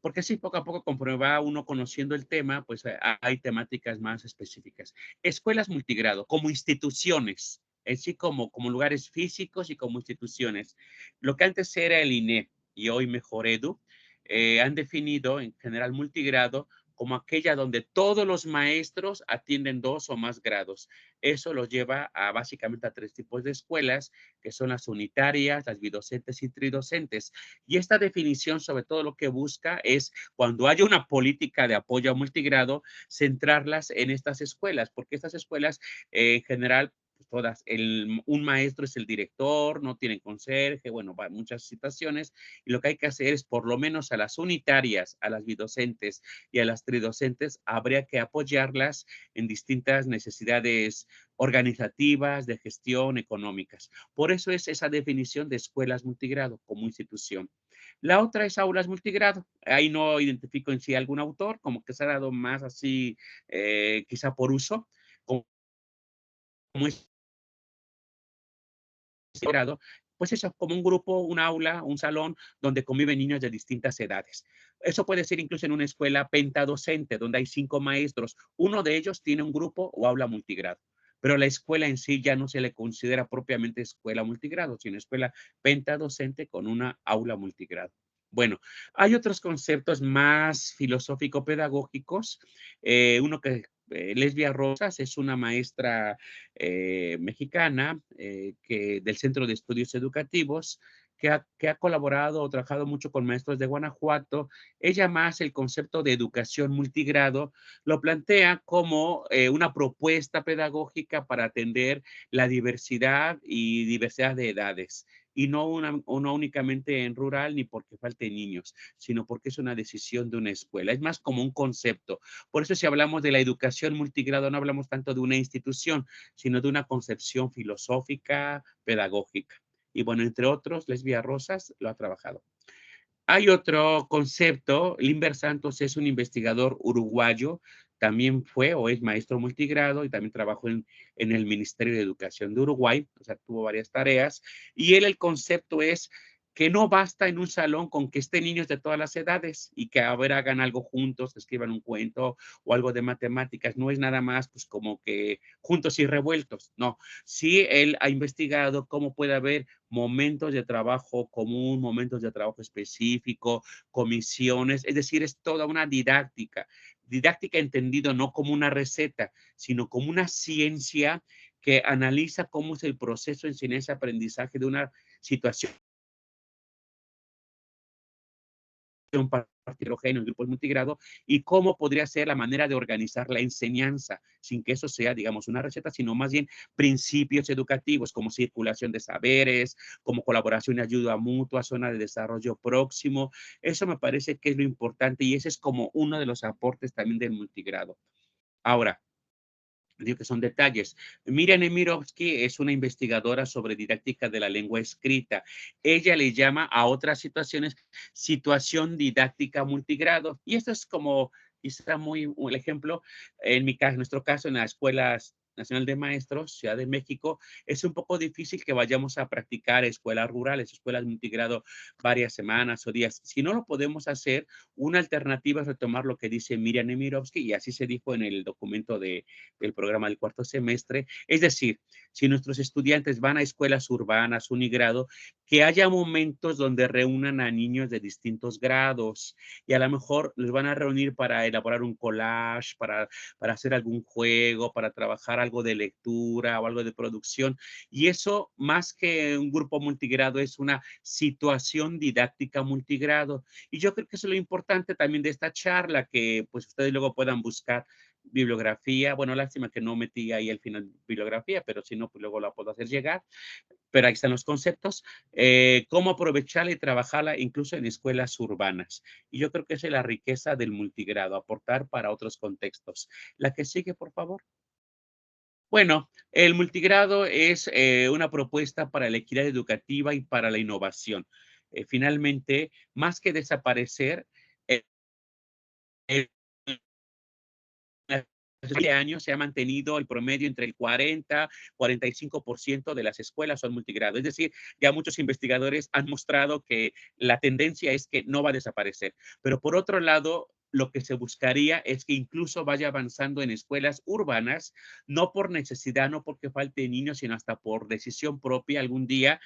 Porque sí, poco a poco, conforme va uno conociendo el tema, pues hay temáticas más específicas. Escuelas multigrado, como instituciones, en sí como lugares físicos y como instituciones. Lo que antes era el INE y hoy Mejor Edu, han definido en general multigrado como aquella donde todos los maestros atienden 2 o más grados. Eso los lleva a básicamente a 3 tipos de escuelas, que son las unitarias, las bidocentes y tridocentes. Y esta definición, sobre todo lo que busca es, cuando haya una política de apoyo a multigrado, centrarlas en estas escuelas, porque estas escuelas en general pues todas, un maestro es el director, no tienen conserje, bueno, muchas situaciones, y lo que hay que hacer es, por lo menos a las unitarias, a las bidocentes y a las tridocentes, habría que apoyarlas en distintas necesidades organizativas, de gestión, económicas. Por eso es esa definición de escuelas multigrado como institución. La otra es aulas multigrado. Ahí no identifico en sí algún autor, como que se ha dado más así, quizá por uso, como, como es grado, pues eso, como un grupo, un aula, un salón donde conviven niños de distintas edades. Eso puede ser incluso en una escuela pentadocente, donde hay 5 maestros. Uno de ellos tiene un grupo o aula multigrado, pero la escuela en sí ya no se le considera propiamente escuela multigrado, sino escuela pentadocente con una aula multigrado. Bueno, hay otros conceptos más filosófico-pedagógicos. Uno que Lesbia Rosas es una maestra mexicana del Centro de Estudios Educativos que ha colaborado o trabajado mucho con maestros de Guanajuato. Ella más el concepto de educación multigrado lo plantea como una propuesta pedagógica para atender la diversidad y diversidad de edades. y no únicamente en rural ni porque falten niños, sino porque es una decisión de una escuela. Es más como un concepto. Por eso si hablamos de la educación multigrado, no hablamos tanto de una institución, sino de una concepción filosófica, pedagógica. Y bueno, entre otros, Lesbia Rosas lo ha trabajado. Hay otro concepto, Limber Santos es un investigador uruguayo, también fue o es maestro multigrado y también trabajó en el Ministerio de Educación de Uruguay, o sea, tuvo varias tareas. Y él el concepto es que no basta en un salón con que estén niños de todas las edades y que a ver hagan algo juntos, escriban un cuento o algo de matemáticas. No es nada más pues como que juntos y revueltos, no. Sí, él ha investigado cómo puede haber momentos de trabajo común, momentos de trabajo específico, comisiones, es decir, es toda una didáctica. Didáctica entendido no como una receta, sino como una ciencia que analiza cómo es el proceso de enseñanza-aprendizaje de una situación para heterogéneo en grupos multigrado y cómo podría ser la manera de organizar la enseñanza sin que eso sea, digamos, una receta, sino más bien principios educativos como circulación de saberes, como colaboración y ayuda mutua, zona de desarrollo próximo. Eso me parece que es lo importante y ese es como uno de los aportes también del multigrado. Ahora, digo que son detalles. Miriam Emirovsky es una investigadora sobre didáctica de la lengua escrita. Ella le llama a otras situaciones situación didáctica multigrado. Y esto es como quizá muy el ejemplo, en mi caso, en nuestro caso, en la Escuela Nacional de Maestros, Ciudad de México, es un poco difícil que vayamos a practicar escuelas rurales, escuelas multigrado varias semanas o días. Si no lo podemos hacer, una alternativa es retomar lo que dice Miriam Emirovsky, y así se dijo en el documento del programa del cuarto semestre. Es decir, si nuestros estudiantes van a escuelas urbanas, unigrado, que haya momentos donde reúnan a niños de distintos grados y a lo mejor les van a reunir para elaborar un collage, para hacer algún juego, para trabajar algo de lectura o algo de producción. Y eso, más que un grupo multigrado, es una situación didáctica multigrado. Y yo creo que eso es lo importante también de esta charla, que pues ustedes luego puedan buscar bibliografía. Bueno, lástima que no metí ahí el final bibliografía, pero si no, pues luego la puedo hacer llegar. Pero ahí están los conceptos, cómo aprovecharla y trabajarla incluso en escuelas urbanas. Y yo creo que esa es la riqueza del multigrado, aportar para otros contextos. La que sigue, por favor. Bueno, el multigrado es una propuesta para la equidad educativa y para la innovación. Finalmente, más que desaparecer, eh, eh, este año se ha mantenido el promedio entre el 40-45% de las escuelas son multigrado. Es decir, ya muchos investigadores han mostrado que la tendencia es que no va a desaparecer. Pero por otro lado, lo que se buscaría es que incluso vaya avanzando en escuelas urbanas, no por necesidad, no porque falte niños, sino hasta por decisión propia algún día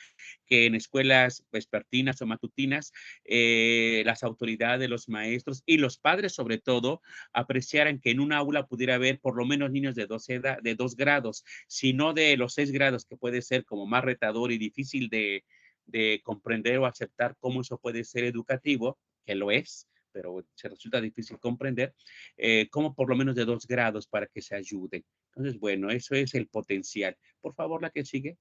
que en escuelas vespertinas o matutinas las autoridades, los maestros y los padres sobre todo apreciaran que en un aula pudiera haber por lo menos niños de 2 grados, sino de los 6 grados, que puede ser como más retador y difícil de comprender o aceptar cómo eso puede ser educativo, que lo es, pero se resulta difícil comprender, como por lo menos de 2 grados para que se ayuden. Entonces, bueno, eso es el potencial. Por favor, la que sigue.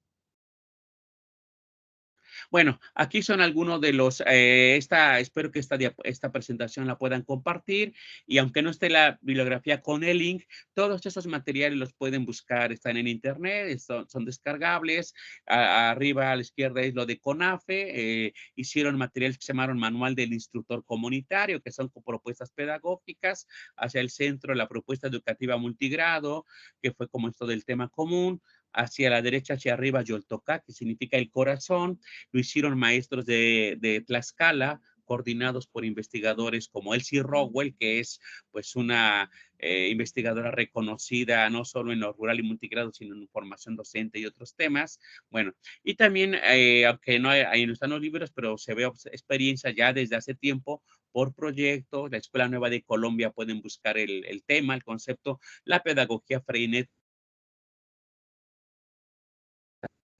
Bueno, aquí son algunos de los, espero que esta presentación la puedan compartir y aunque no esté la bibliografía con el link, todos esos materiales los pueden buscar, están en internet, son descargables. Arriba a la izquierda es lo de CONAFE, hicieron materiales que se llamaron Manual del Instructor Comunitario, que son propuestas pedagógicas, hacia el centro la propuesta educativa multigrado, que fue como esto del tema común, hacia la derecha, hacia arriba, Yoltoca, que significa el corazón, lo hicieron maestros de Tlaxcala, coordinados por investigadores como Elsie Rowell, que es pues una investigadora reconocida no solo en lo rural y multigrado, sino en formación docente y otros temas. Bueno, y también, aunque no ahí no están los libros, pero se ve experiencia ya desde hace tiempo por proyecto. La Escuela Nueva de Colombia pueden buscar el tema, el concepto, la pedagogía Freinet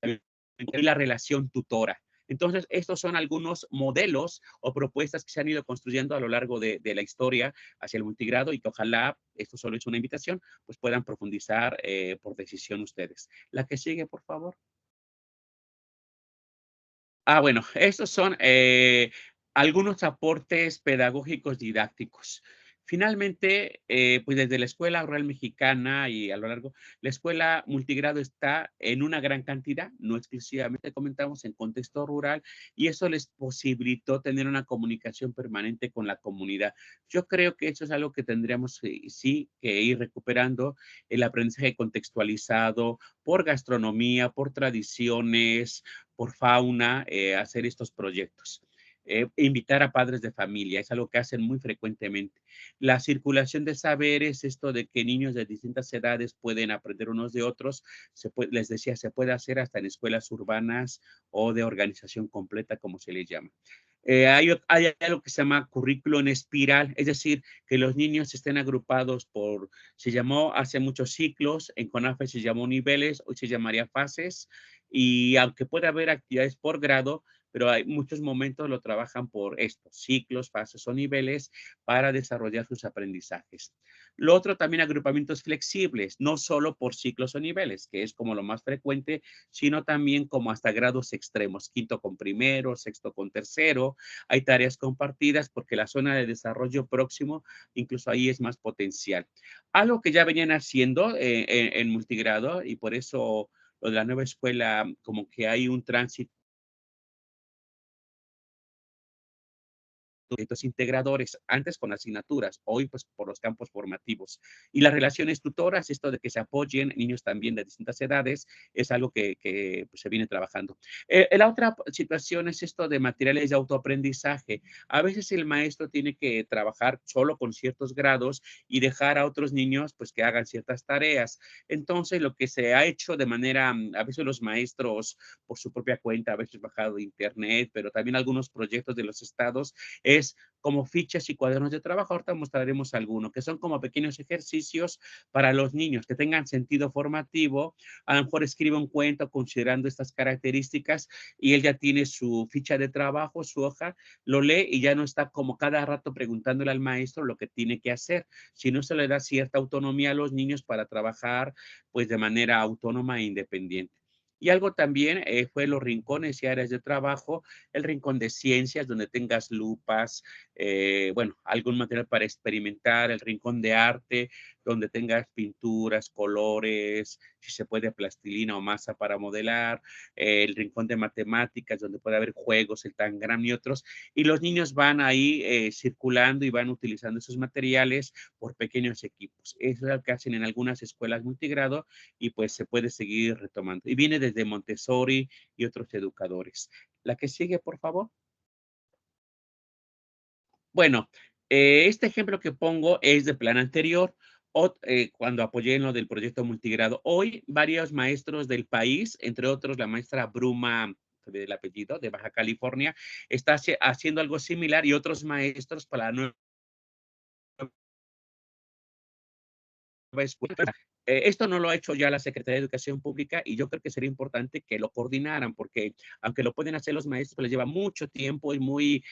y la relación tutora. Entonces, estos son algunos modelos o propuestas que se han ido construyendo a lo largo de la historia hacia el multigrado y que ojalá, esto solo es una invitación, pues puedan profundizar por decisión ustedes. La que sigue, por favor. Bueno, estos son algunos aportes pedagógicos didácticos. Finalmente, pues desde la Escuela Rural Mexicana y a lo largo, la escuela multigrado está en una gran cantidad, no exclusivamente comentamos en contexto rural, y eso les posibilitó tener una comunicación permanente con la comunidad. Yo creo que eso es algo que tendríamos sí que ir recuperando, el aprendizaje contextualizado por gastronomía, por tradiciones, por fauna, hacer estos proyectos. Invitar a padres de familia, es algo que hacen muy frecuentemente. La circulación de saberes, esto de que niños de distintas edades pueden aprender unos de otros, les decía, se puede hacer hasta en escuelas urbanas o de organización completa, como se les llama. Hay algo que se llama currículo en espiral, es decir, que los niños estén agrupados se llamó hace muchos ciclos, en CONAFE se llamó niveles, hoy se llamaría fases, y aunque puede haber actividades por grado, pero hay muchos momentos lo trabajan por estos ciclos, fases o niveles para desarrollar sus aprendizajes. Lo otro también agrupamientos flexibles, no solo por ciclos o niveles, que es como lo más frecuente, sino también como hasta grados extremos, quinto con primero, sexto con tercero. Hay tareas compartidas porque la zona de desarrollo próximo, incluso ahí es más potencial. Algo que ya venían haciendo en multigrado y por eso lo de la nueva escuela, como que hay un tránsito proyectos integradores, antes con asignaturas, hoy pues por los campos formativos. Y las relaciones tutoras, esto de que se apoyen niños también de distintas edades, es algo que pues, se viene trabajando. La otra situación es esto de materiales de autoaprendizaje. A veces el maestro tiene que trabajar solo con ciertos grados y dejar a otros niños pues que hagan ciertas tareas. Entonces, lo que se ha hecho de manera, a veces los maestros por su propia cuenta, a veces bajado de internet, pero también algunos proyectos de los estados, es como fichas y cuadernos de trabajo. Ahorita mostraremos algunos, que son como pequeños ejercicios para los niños que tengan sentido formativo. A lo mejor escribe un cuento considerando estas características y él ya tiene su ficha de trabajo, su hoja, lo lee y ya no está como cada rato preguntándole al maestro lo que tiene que hacer, sino se le da cierta autonomía a los niños para trabajar pues de manera autónoma e independiente. Y algo también fue los rincones y áreas de trabajo, el rincón de ciencias, donde tengas lupas, bueno, algún material para experimentar, el rincón de arte, donde tengas pinturas, colores, si se puede plastilina o masa para modelar, el rincón de matemáticas, donde puede haber juegos, el tangram y otros, y los niños van ahí circulando y van utilizando esos materiales por pequeños equipos. Eso es lo que hacen en algunas escuelas multigrado y pues se puede seguir retomando. Y viene desde Montessori y otros educadores. La que sigue, por favor. Bueno, este ejemplo que pongo es de plan anterior, cuando apoyé en lo del proyecto multigrado. Hoy, varios maestros del país, entre otros la maestra Bruma, del apellido, de Baja California, está haciendo algo similar y otros maestros para la nueva escuela. Esto no lo ha hecho ya la Secretaría de Educación Pública y yo creo que sería importante que lo coordinaran porque aunque lo pueden hacer los maestros, pues les lleva mucho tiempo y muy,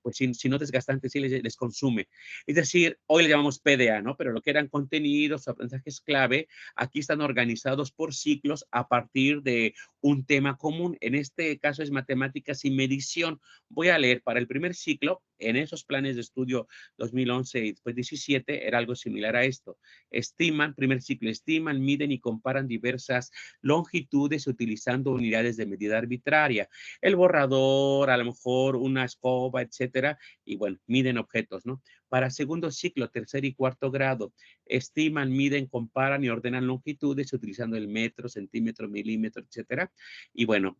pues si no desgastante, sí les consume. Es decir, hoy le llamamos PDA, ¿no? Pero lo que eran contenidos, aprendizajes clave, aquí están organizados por ciclos a partir de un tema común. En este caso es matemáticas y medición. Voy a leer para el primer ciclo, en esos planes de estudio 2011 y después 17, era algo similar a esto. Estiman, primer ciclo, estiman, miden y comparan diversas longitudes utilizando unidades de medida arbitraria. El borrador, a lo mejor una escoba, etcétera, y bueno, miden objetos, ¿no? Para segundo ciclo, tercer y cuarto grado, estiman, miden, comparan y ordenan longitudes utilizando el metro, centímetro, milímetro, etcétera. Y bueno,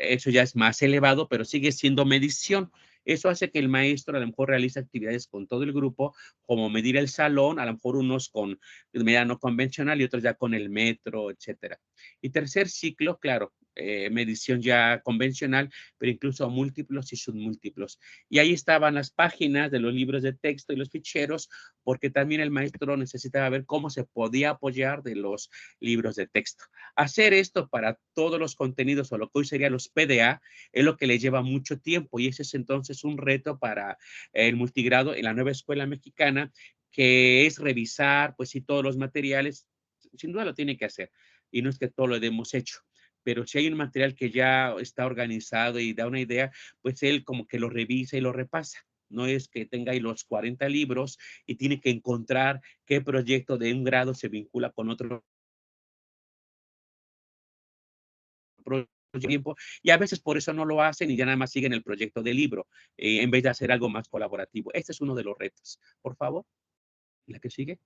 eso ya es más elevado, pero sigue siendo medición. Eso hace que el maestro a lo mejor realice actividades con todo el grupo, como medir el salón, a lo mejor unos con medida no convencional y otros ya con el metro, etcétera. Y tercer ciclo, claro, medición ya convencional, pero incluso a múltiplos y submúltiplos. Y ahí estaban las páginas de los libros de texto y los ficheros, porque también el maestro necesitaba ver cómo se podía apoyar de los libros de texto. Hacer esto para todos los contenidos o lo que hoy serían los PDA es lo que le lleva mucho tiempo y ese es entonces un reto para el multigrado en la nueva escuela mexicana, que es revisar, pues sí, todos los materiales, sin duda lo tiene que hacer, y no es que todo lo hemos hecho, pero si hay un material que ya está organizado y da una idea, pues él como que lo revisa y lo repasa. No es que tenga ahí los 40 libros y tiene que encontrar qué proyecto de un grado se vincula con otro tiempo, y a veces por eso no lo hacen y ya nada más siguen el proyecto del libro, en vez de hacer algo más colaborativo. Este es uno de los retos. Por favor, la que sigue.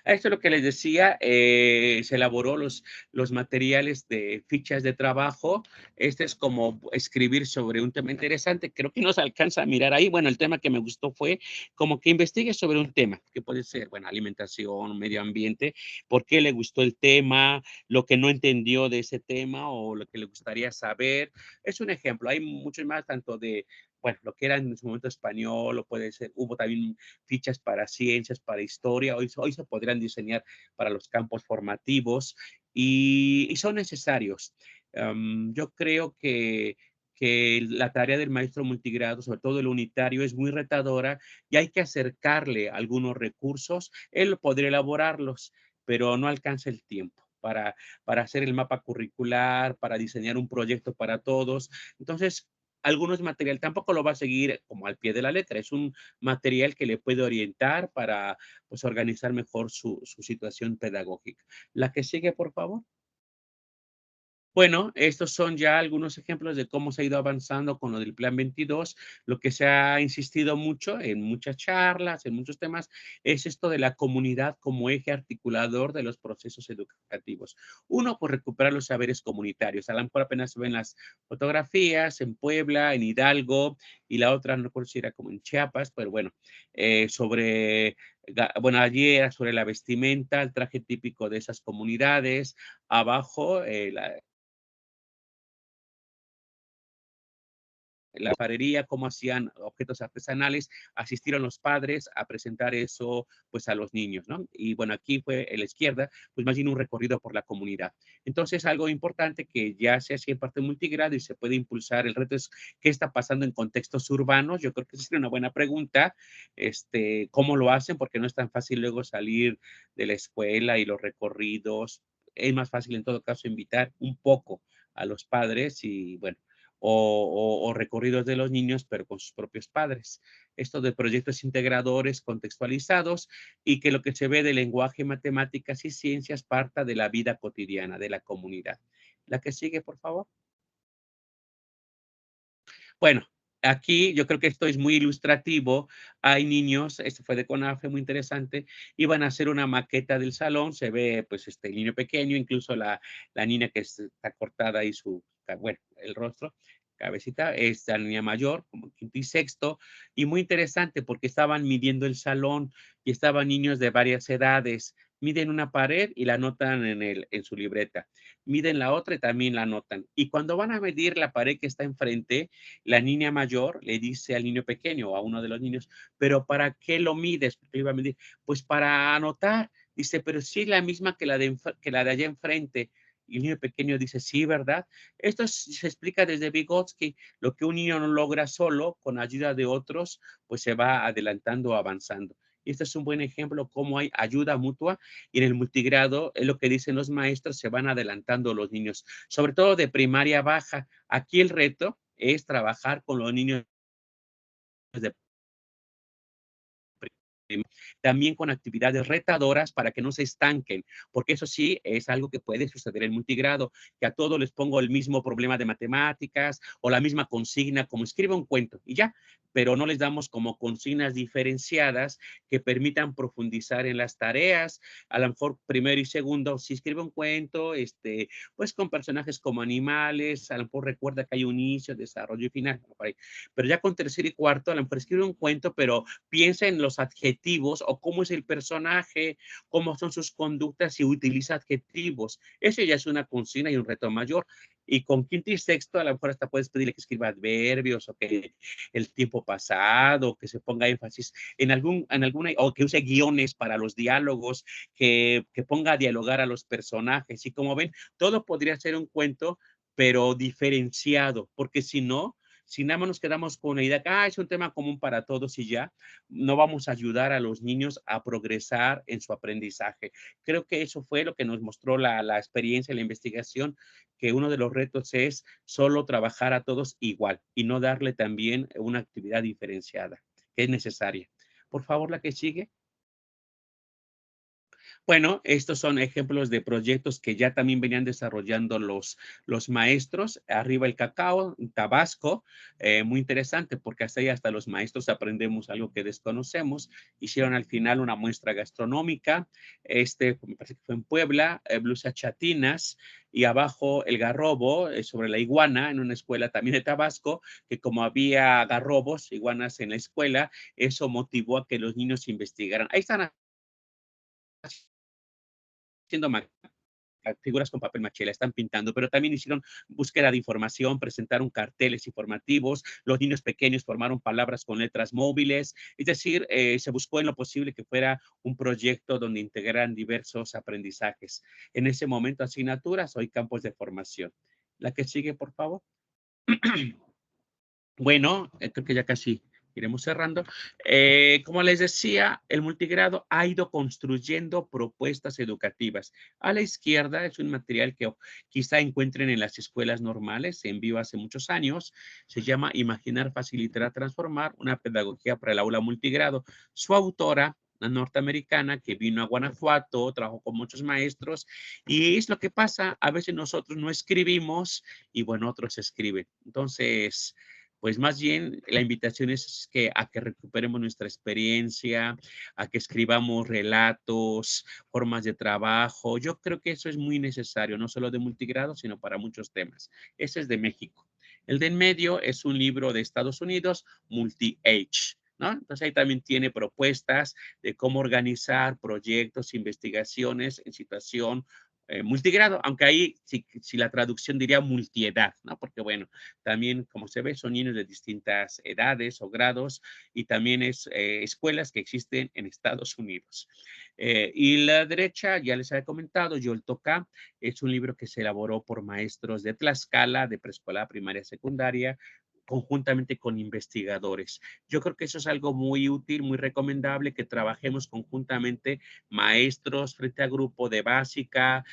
Esto es lo que les decía, se elaboró los materiales de fichas de trabajo. Este es como escribir sobre un tema interesante. Creo que no se alcanza a mirar ahí. Bueno, el tema que me gustó fue como que investigue sobre un tema, que puede ser, bueno, alimentación, medio ambiente, por qué le gustó el tema, lo que no entendió de ese tema o lo que le gustaría saber. Es un ejemplo. Hay muchos más, tanto de, bueno, lo que era en su momento español, o puede ser, hubo también fichas para ciencias, para historia, hoy se podrían diseñar para los campos formativos y son necesarios. Yo creo que la tarea del maestro multigrado, sobre todo el unitario, es muy retadora y hay que acercarle algunos recursos. Él podría elaborarlos, pero no alcanza el tiempo para hacer el mapa curricular, para diseñar un proyecto para todos. Entonces, algunos material tampoco lo va a seguir como al pie de la letra, es un material que le puede orientar para, pues, organizar mejor su situación pedagógica. La que sigue, por favor. Bueno, estos son ya algunos ejemplos de cómo se ha ido avanzando con lo del Plan 22. Lo que se ha insistido mucho en muchas charlas, en muchos temas, es esto de la comunidad como eje articulador de los procesos educativos. Uno, por recuperar los saberes comunitarios. A lo mejor apenas se ven las fotografías en Puebla, en Hidalgo, y la otra, no recuerdo si era como en Chiapas, pero bueno, bueno, allí era sobre la vestimenta, el traje típico de esas comunidades. Abajo, la alfarería, cómo hacían objetos artesanales, asistieron los padres a presentar eso, pues, a los niños, ¿no? Y bueno, aquí fue en la izquierda, pues, más bien un recorrido por la comunidad. Entonces, algo importante que ya se hacía en parte multigrado y se puede impulsar, el reto es, ¿qué está pasando en contextos urbanos? Yo creo que esa sería una buena pregunta, ¿cómo lo hacen? Porque no es tan fácil luego salir de la escuela y los recorridos. Es más fácil, en todo caso, invitar un poco a los padres y, bueno, o recorridos de los niños, pero con sus propios padres. Esto de proyectos integradores contextualizados y que lo que se ve de lenguaje, matemáticas y ciencias parta de la vida cotidiana, de la comunidad. La que sigue, por favor. Bueno, aquí yo creo que esto es muy ilustrativo. Hay niños, esto fue de CONAFE, muy interesante, iban a hacer una maqueta del salón, se ve pues el niño pequeño, incluso la niña que está cortada y bueno, el rostro, cabecita, es la niña mayor, como quinto y sexto, y muy interesante porque estaban midiendo el salón y estaban niños de varias edades. Miden una pared y la anotan en su libreta. Miden la otra y también la anotan. Y cuando van a medir la pared que está enfrente, la niña mayor le dice al niño pequeño o a uno de los niños, pero ¿para qué lo mides? Porque iba a medir, pues para anotar. Dice, pero sí es la misma que la de allá enfrente. Y el niño pequeño dice, sí, ¿verdad? Esto se explica desde Vygotsky. Lo que un niño no logra solo, con ayuda de otros, pues se va adelantando, avanzando. Y este es un buen ejemplo cómo hay ayuda mutua y en el multigrado es lo que dicen los maestros, se van adelantando los niños, sobre todo de primaria baja. Aquí el reto es trabajar con los niños de también con actividades retadoras para que no se estanquen, porque eso sí es algo que puede suceder en multigrado, que a todos les pongo el mismo problema de matemáticas o la misma consigna, como escribe un cuento y ya, pero no les damos como consignas diferenciadas que permitan profundizar en las tareas, a lo mejor primero y segundo, si escribe un cuento, pues con personajes como animales, a lo mejor recuerda que hay un inicio, desarrollo y final, pero ya con tercero y cuarto, a lo mejor escribe un cuento, pero piensa en los adjetivos o cómo es el personaje, cómo son sus conductas y utiliza adjetivos. Eso ya es una consigna y un reto mayor. Y con quinto y sexto, a lo mejor hasta puedes pedirle que escriba adverbios o que el tiempo pasado, que se ponga énfasis en alguna, o que use guiones para los diálogos, que ponga a dialogar a los personajes. Y como ven, todo podría ser un cuento, pero diferenciado, porque si no, Si nada más nos quedamos con la idea que es un tema común para todos y ya, no vamos a ayudar a los niños a progresar en su aprendizaje. Creo que eso fue lo que nos mostró la experiencia, la investigación, que uno de los retos es solo trabajar a todos igual y no darle también una actividad diferenciada, que es necesaria. Por favor, la que sigue. Bueno, estos son ejemplos de proyectos que ya también venían desarrollando los maestros. Arriba el cacao, Tabasco, muy interesante porque hasta ahí hasta los maestros aprendemos algo que desconocemos. Hicieron al final una muestra gastronómica, me parece que fue en Puebla, blusas chatinas, y abajo el garrobo sobre la iguana en una escuela también de Tabasco, que como había garrobos, iguanas en la escuela, eso motivó a que los niños investigaran. Ahí están haciendo figuras con papel maché, la están pintando, pero también hicieron búsqueda de información, presentaron carteles informativos, los niños pequeños formaron palabras con letras móviles, es decir, se buscó en lo posible que fuera un proyecto donde integraran diversos aprendizajes. En ese momento, asignaturas, hoy campos de formación. La que sigue, por favor. Bueno, creo que ya casi iremos cerrando. Como les decía, el multigrado ha ido construyendo propuestas educativas. A la izquierda es un material que quizá encuentren en las escuelas normales, se envió hace muchos años. Se llama Imaginar, Facilitar, Transformar, una pedagogía para el aula multigrado. Su autora, una norteamericana que vino a Guanajuato, trabajó con muchos maestros, y es lo que pasa, a veces nosotros no escribimos y bueno, otros escriben. Entonces, pues más bien la invitación es que a que recuperemos nuestra experiencia, a que escribamos relatos, formas de trabajo. Yo creo que eso es muy necesario, no solo de multigrado, sino para muchos temas. Ese es de México. El de en medio es un libro de Estados Unidos, Multi-Age, ¿no? Entonces ahí también tiene propuestas de cómo organizar proyectos, investigaciones en situación multigrado, aunque ahí si la traducción diría multiedad, ¿no? Porque bueno, también, como se ve, son niños de distintas edades o grados y también es escuelas que existen en Estados Unidos. Y la derecha, ya les había comentado, Yoltoca, es un libro que se elaboró por maestros de Tlaxcala, de preescolar, primaria, secundaria, conjuntamente con investigadores. Yo creo que eso es algo muy útil, muy recomendable, que trabajemos conjuntamente maestros frente a grupo de básica,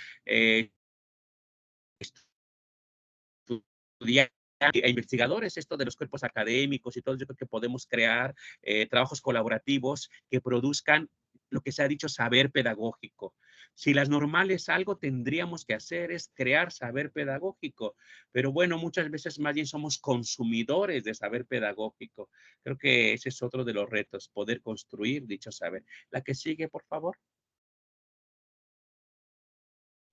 estudiantes e investigadores, esto de los cuerpos académicos y todo, yo creo que podemos crear trabajos colaborativos que produzcan lo que se ha dicho saber pedagógico. Si las normales algo tendríamos que hacer es crear saber pedagógico, pero bueno, muchas veces más bien somos consumidores de saber pedagógico. Creo que ese es otro de los retos, poder construir dicho saber. La que sigue, por favor.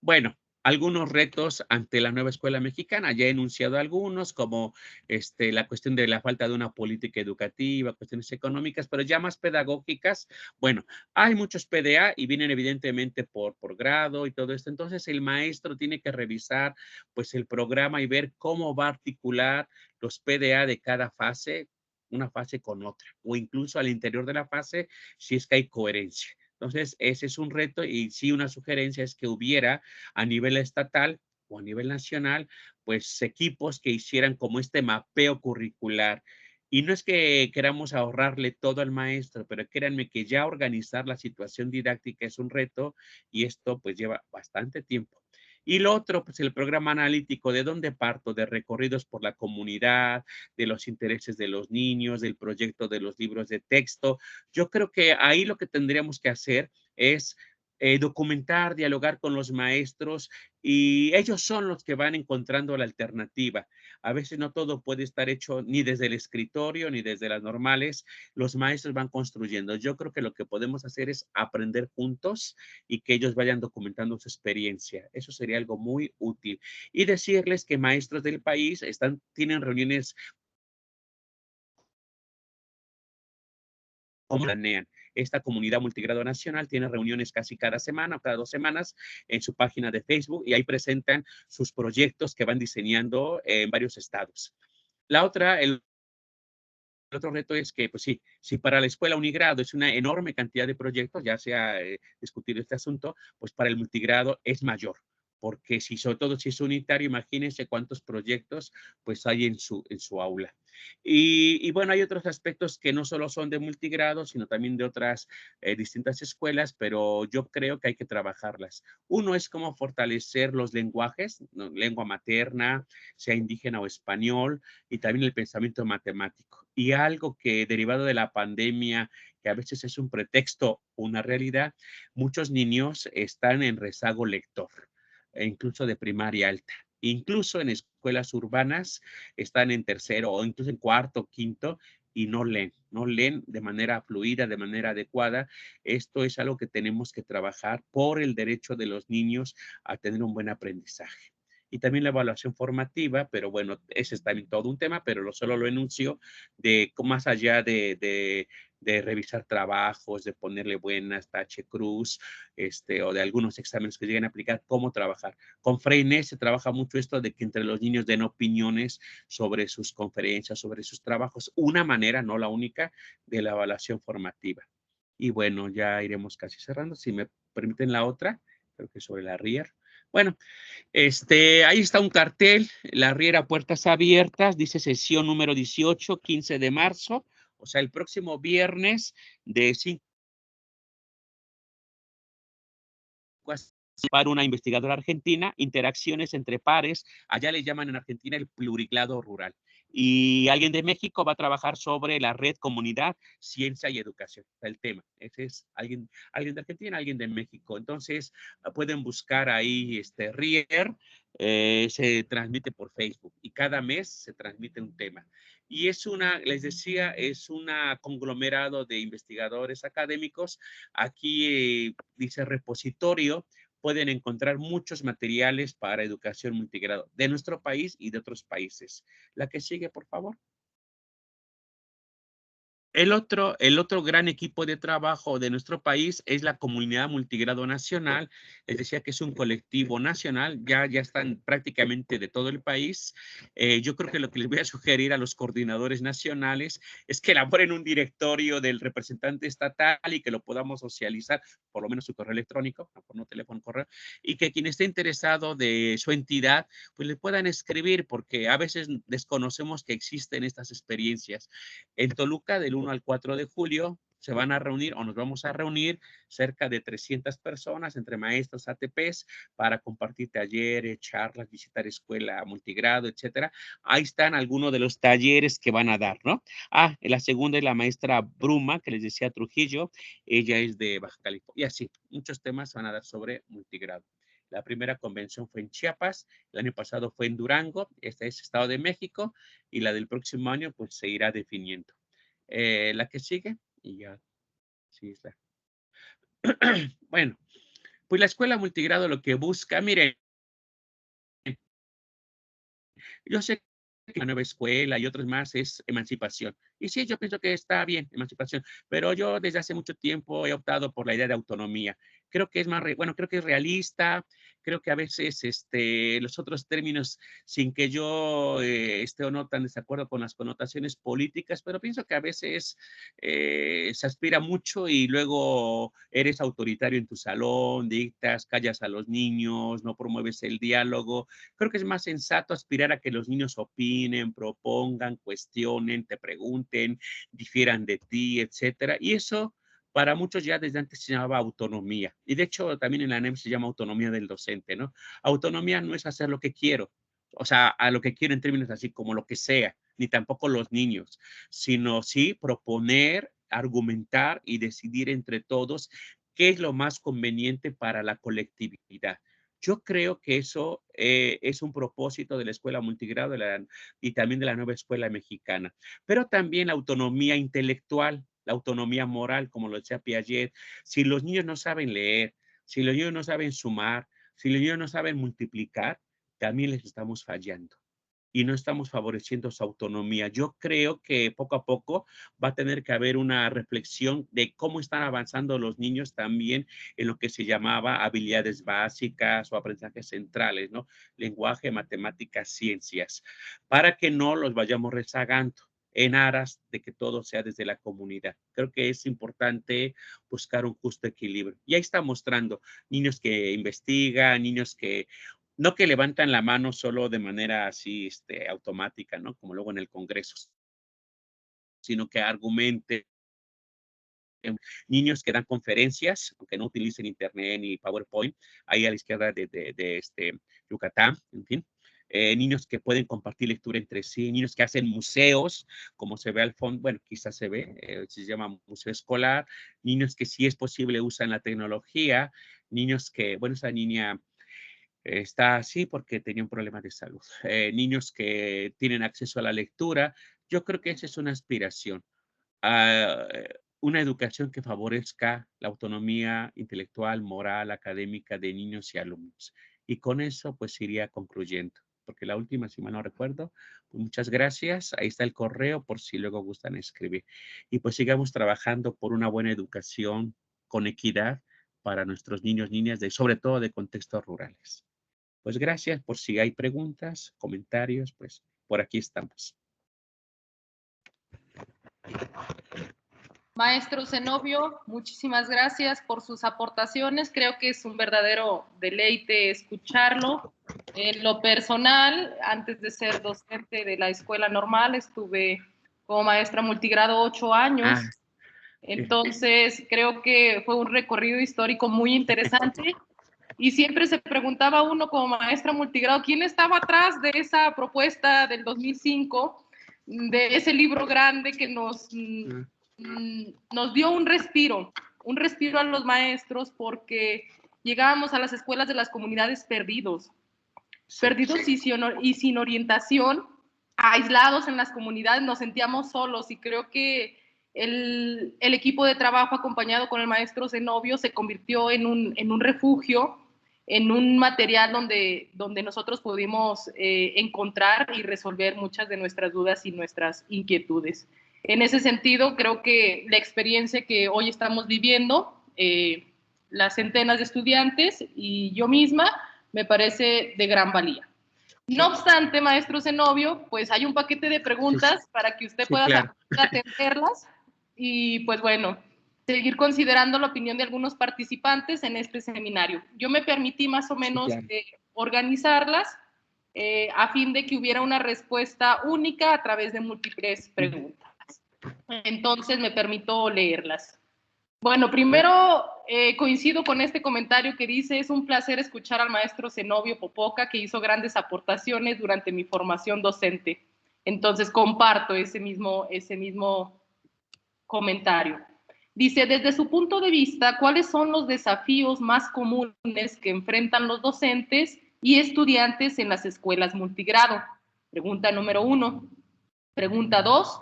Bueno, algunos retos ante la nueva escuela mexicana. Ya he enunciado algunos, como la cuestión de la falta de una política educativa, cuestiones económicas, pero ya más pedagógicas. Bueno, hay muchos PDA y vienen evidentemente por grado y todo esto. Entonces, el maestro tiene que revisar pues el programa y ver cómo va a articular los PDA de cada fase, una fase con otra, o incluso al interior de la fase, si es que hay coherencia. Entonces, ese es un reto y sí una sugerencia es que hubiera a nivel estatal o a nivel nacional, pues equipos que hicieran como este mapeo curricular. Y no es que queramos ahorrarle todo al maestro, pero créanme que ya organizar la situación didáctica es un reto y esto pues lleva bastante tiempo. Y lo otro, pues el programa analítico, ¿de dónde parto? De recorridos por la comunidad, de los intereses de los niños, del proyecto de los libros de texto. Yo creo que ahí lo que tendríamos que hacer es documentar, dialogar con los maestros y ellos son los que van encontrando la alternativa. A veces no todo puede estar hecho ni desde el escritorio ni desde las normales. Los maestros van construyendo. Yo creo que lo que podemos hacer es aprender juntos y que ellos vayan documentando su experiencia. Eso sería algo muy útil. Y decirles que maestros del país tienen reuniones como planean. Esta comunidad multigrado nacional tiene reuniones casi cada semana o cada 2 semanas en su página de Facebook y ahí presentan sus proyectos que van diseñando en varios estados. La otra, el otro reto es que, pues sí, si para la escuela unigrado es una enorme cantidad de proyectos, ya se ha discutido este asunto, pues para el multigrado es mayor. porque si sobre todo si es unitario, imagínense cuántos proyectos pues hay en su aula. Y bueno, hay otros aspectos que no solo son de multigrado, sino también de otras distintas escuelas, pero yo creo que hay que trabajarlas. Uno es cómo fortalecer los lenguajes, ¿no? Lengua materna, sea indígena o español, y también el pensamiento matemático. Y algo que derivado de la pandemia, que a veces es un pretexto, una realidad, muchos niños están en rezago lector, e incluso de primaria alta. Incluso en escuelas urbanas están en tercero o incluso en cuarto, quinto, y no leen de manera fluida, de manera adecuada. Esto es algo que tenemos que trabajar por el derecho de los niños a tener un buen aprendizaje. Y también la evaluación formativa, pero bueno, ese es también todo un tema, pero solo lo enuncio de más allá de revisar trabajos, de ponerle buenas, tache cruz, o de algunos exámenes que lleguen a aplicar, cómo trabajar. Con Freinet se trabaja mucho esto de que entre los niños den opiniones sobre sus conferencias, sobre sus trabajos, una manera, no la única, de la evaluación formativa. Y bueno, ya iremos casi cerrando. Si me permiten la otra, creo que sobre la RIER. Bueno, ahí está un cartel, la Riera Puertas Abiertas, dice sesión número 18, 15 de marzo, o sea, el próximo viernes de 5 para una investigadora argentina, interacciones entre pares, allá le llaman en Argentina el plurigrado rural. Y alguien de México va a trabajar sobre la red comunidad, ciencia y educación, el tema. Ese es alguien de Argentina, alguien de México. Entonces, pueden buscar ahí RIER, se transmite por Facebook y cada mes se transmite un tema. Y les decía, es un conglomerado de investigadores académicos. Aquí dice repositorio, pueden encontrar muchos materiales para educación multigrado de nuestro país y de otros países. La que sigue, por favor. El otro gran equipo de trabajo de nuestro país es la Comunidad Multigrado Nacional. Les decía que es un colectivo nacional, ya están prácticamente de todo el país. Yo creo que lo que les voy a sugerir a los coordinadores nacionales es que elaboren un directorio del representante estatal y que lo podamos socializar, por lo menos su correo electrónico, no teléfono, correo, y que quien esté interesado de su entidad, pues le puedan escribir, porque a veces desconocemos que existen estas experiencias. En Toluca, del 1 al 4 de julio, se van a reunir o nos vamos a reunir cerca de 300 personas entre maestros, ATPs, para compartir talleres, charlas, visitar escuela multigrado, etcétera. Ahí están algunos de los talleres que van a dar, ¿no? La segunda es la maestra Bruma, que les decía Trujillo, ella es de Baja California, y así, muchos temas van a dar sobre multigrado. La primera convención fue en Chiapas, el año pasado fue en Durango, este es Estado de México, y la del próximo año pues se irá definiendo. La que sigue, y ya, sí está. Bueno, pues la escuela multigrado lo que busca, miren, yo sé que la nueva escuela y otros más es emancipación. Y sí, yo pienso que está bien, emancipación, pero yo desde hace mucho tiempo he optado por la idea de autonomía. Creo que es más, bueno, creo que es realista, creo que a veces los otros términos, sin que yo esté o no tan desacuerdo con las connotaciones políticas, pero pienso que a veces se aspira mucho y luego eres autoritario en tu salón, dictas, callas a los niños, no promueves el diálogo. Creo que es más sensato aspirar a que los niños opinen, propongan, cuestionen, te pregunten, difieran de ti, etcétera. Y eso para muchos ya desde antes se llamaba autonomía. Y de hecho también en la ANEM se llama autonomía del docente, ¿no? Autonomía no es hacer lo que quiero, o sea, a lo que quiero en términos así como lo que sea, ni tampoco los niños, sino sí proponer, argumentar y decidir entre todos qué es lo más conveniente para la colectividad. Yo creo que eso es un propósito de la escuela multigrado y también de la nueva escuela mexicana, pero también la autonomía intelectual, la autonomía moral, como lo decía Piaget. Si los niños no saben leer, si los niños no saben sumar, si los niños no saben multiplicar, también les estamos fallando y no estamos favoreciendo su autonomía. Yo creo que poco a poco va a tener que haber una reflexión de cómo están avanzando los niños también en lo que se llamaba habilidades básicas o aprendizajes centrales, ¿no? Lenguaje, matemáticas, ciencias, para que no los vayamos rezagando. en aras de que todo sea desde la comunidad. Creo que es importante buscar un justo equilibrio. Y ahí está mostrando niños que investigan, niños que no que levantan la mano solo de manera así automática, ¿no? Como luego en el Congreso, sino que argumenten, niños que dan conferencias, aunque no utilicen internet ni PowerPoint, ahí a la izquierda de Yucatán, en fin. Niños que pueden compartir lectura entre sí, niños que hacen museos, como se ve al fondo, bueno, quizás se ve, se llama museo escolar, niños que si es posible usan la tecnología, niños que, bueno, esa niña está así porque tenía un problema de salud, niños que tienen acceso a la lectura, yo creo que esa es una aspiración a una educación que favorezca la autonomía intelectual, moral, académica de niños y alumnos. Y con eso, pues, iría concluyendo, porque la última, si mal no recuerdo, pues, muchas gracias. Ahí está el correo por si luego gustan escribir. Y pues sigamos trabajando por una buena educación con equidad para nuestros niños, niñas, sobre todo de contextos rurales. Pues gracias por si hay preguntas, comentarios, pues por aquí estamos.
Maestro Zenobio, muchísimas gracias por sus aportaciones. Creo que es un verdadero deleite escucharlo. En lo personal, antes de ser docente de la escuela normal, estuve como maestra multigrado 8 años.
Ah,
Entonces, creo que fue un recorrido histórico muy interesante. Y siempre se preguntaba uno como maestra multigrado, ¿quién estaba atrás de esa propuesta del 2005, de ese libro grande que nos dio un respiro a los maestros, porque llegábamos a las escuelas de las comunidades perdidos, sí, perdidos y sin orientación, aislados en las comunidades, nos sentíamos solos, y creo que el equipo de trabajo acompañado con el maestro Zenobio se convirtió en un refugio, en un material donde nosotros pudimos encontrar y resolver muchas de nuestras dudas y nuestras inquietudes. En ese sentido, creo que la experiencia que hoy estamos viviendo, las centenas de estudiantes y yo misma, me parece de gran valía. No obstante, maestro Zenobio, pues hay un paquete de preguntas para que usted pueda atenderlas y pues bueno, seguir considerando la opinión de algunos participantes en este seminario. Yo me permití más o menos organizarlas a fin de que hubiera una respuesta única a través de múltiples preguntas. Entonces me permito leerlas. Bueno, primero coincido con este comentario que dice: es un placer escuchar al maestro Zenobio Popoca, que hizo grandes aportaciones durante mi formación docente. Entonces comparto ese mismo comentario. Dice: desde su punto de vista, ¿cuáles son los desafíos más comunes que enfrentan los docentes y estudiantes en las escuelas multigrado? Pregunta número 1. Pregunta 2.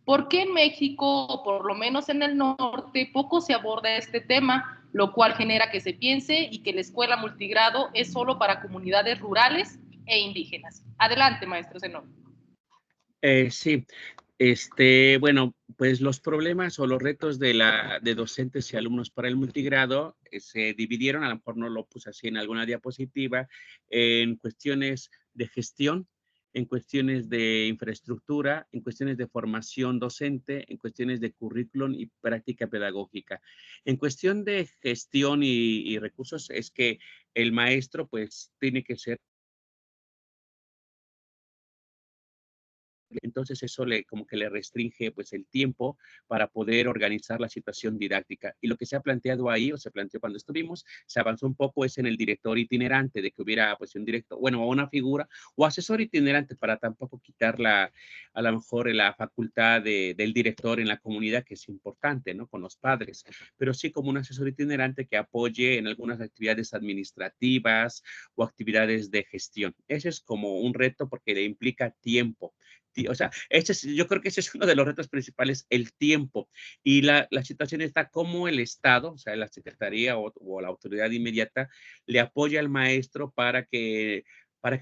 ¿Por qué en México, o por lo menos en el norte, poco se aborda este tema, lo cual genera que se piense y que la escuela multigrado es solo para comunidades rurales e indígenas? Adelante, maestro Zenobio.
Sí, bueno, pues los problemas o los retos de docentes y alumnos para el multigrado se dividieron, a lo mejor no lo puse así en alguna diapositiva, en cuestiones de gestión, en cuestiones de infraestructura, en cuestiones de formación docente, en cuestiones de currículum y práctica pedagógica. En cuestión de gestión y recursos es que el maestro pues tiene que ser. Entonces eso como que le restringe pues el tiempo para poder organizar la situación didáctica. Y lo que se ha planteado ahí, o se planteó cuando estuvimos, se avanzó un poco es en el director itinerante, de que hubiera pues un director, bueno, una figura o asesor itinerante para tampoco quitar a lo mejor la facultad del director en la comunidad, que es importante, ¿no? Con los padres, pero sí como un asesor itinerante que apoye en algunas actividades administrativas o actividades de gestión. Ese es como un reto porque le implica tiempo. O sea, yo creo que ese es uno de los retos principales, el tiempo. Y la situación está como el Estado, o sea, la Secretaría o la autoridad inmediata, le apoya al maestro para que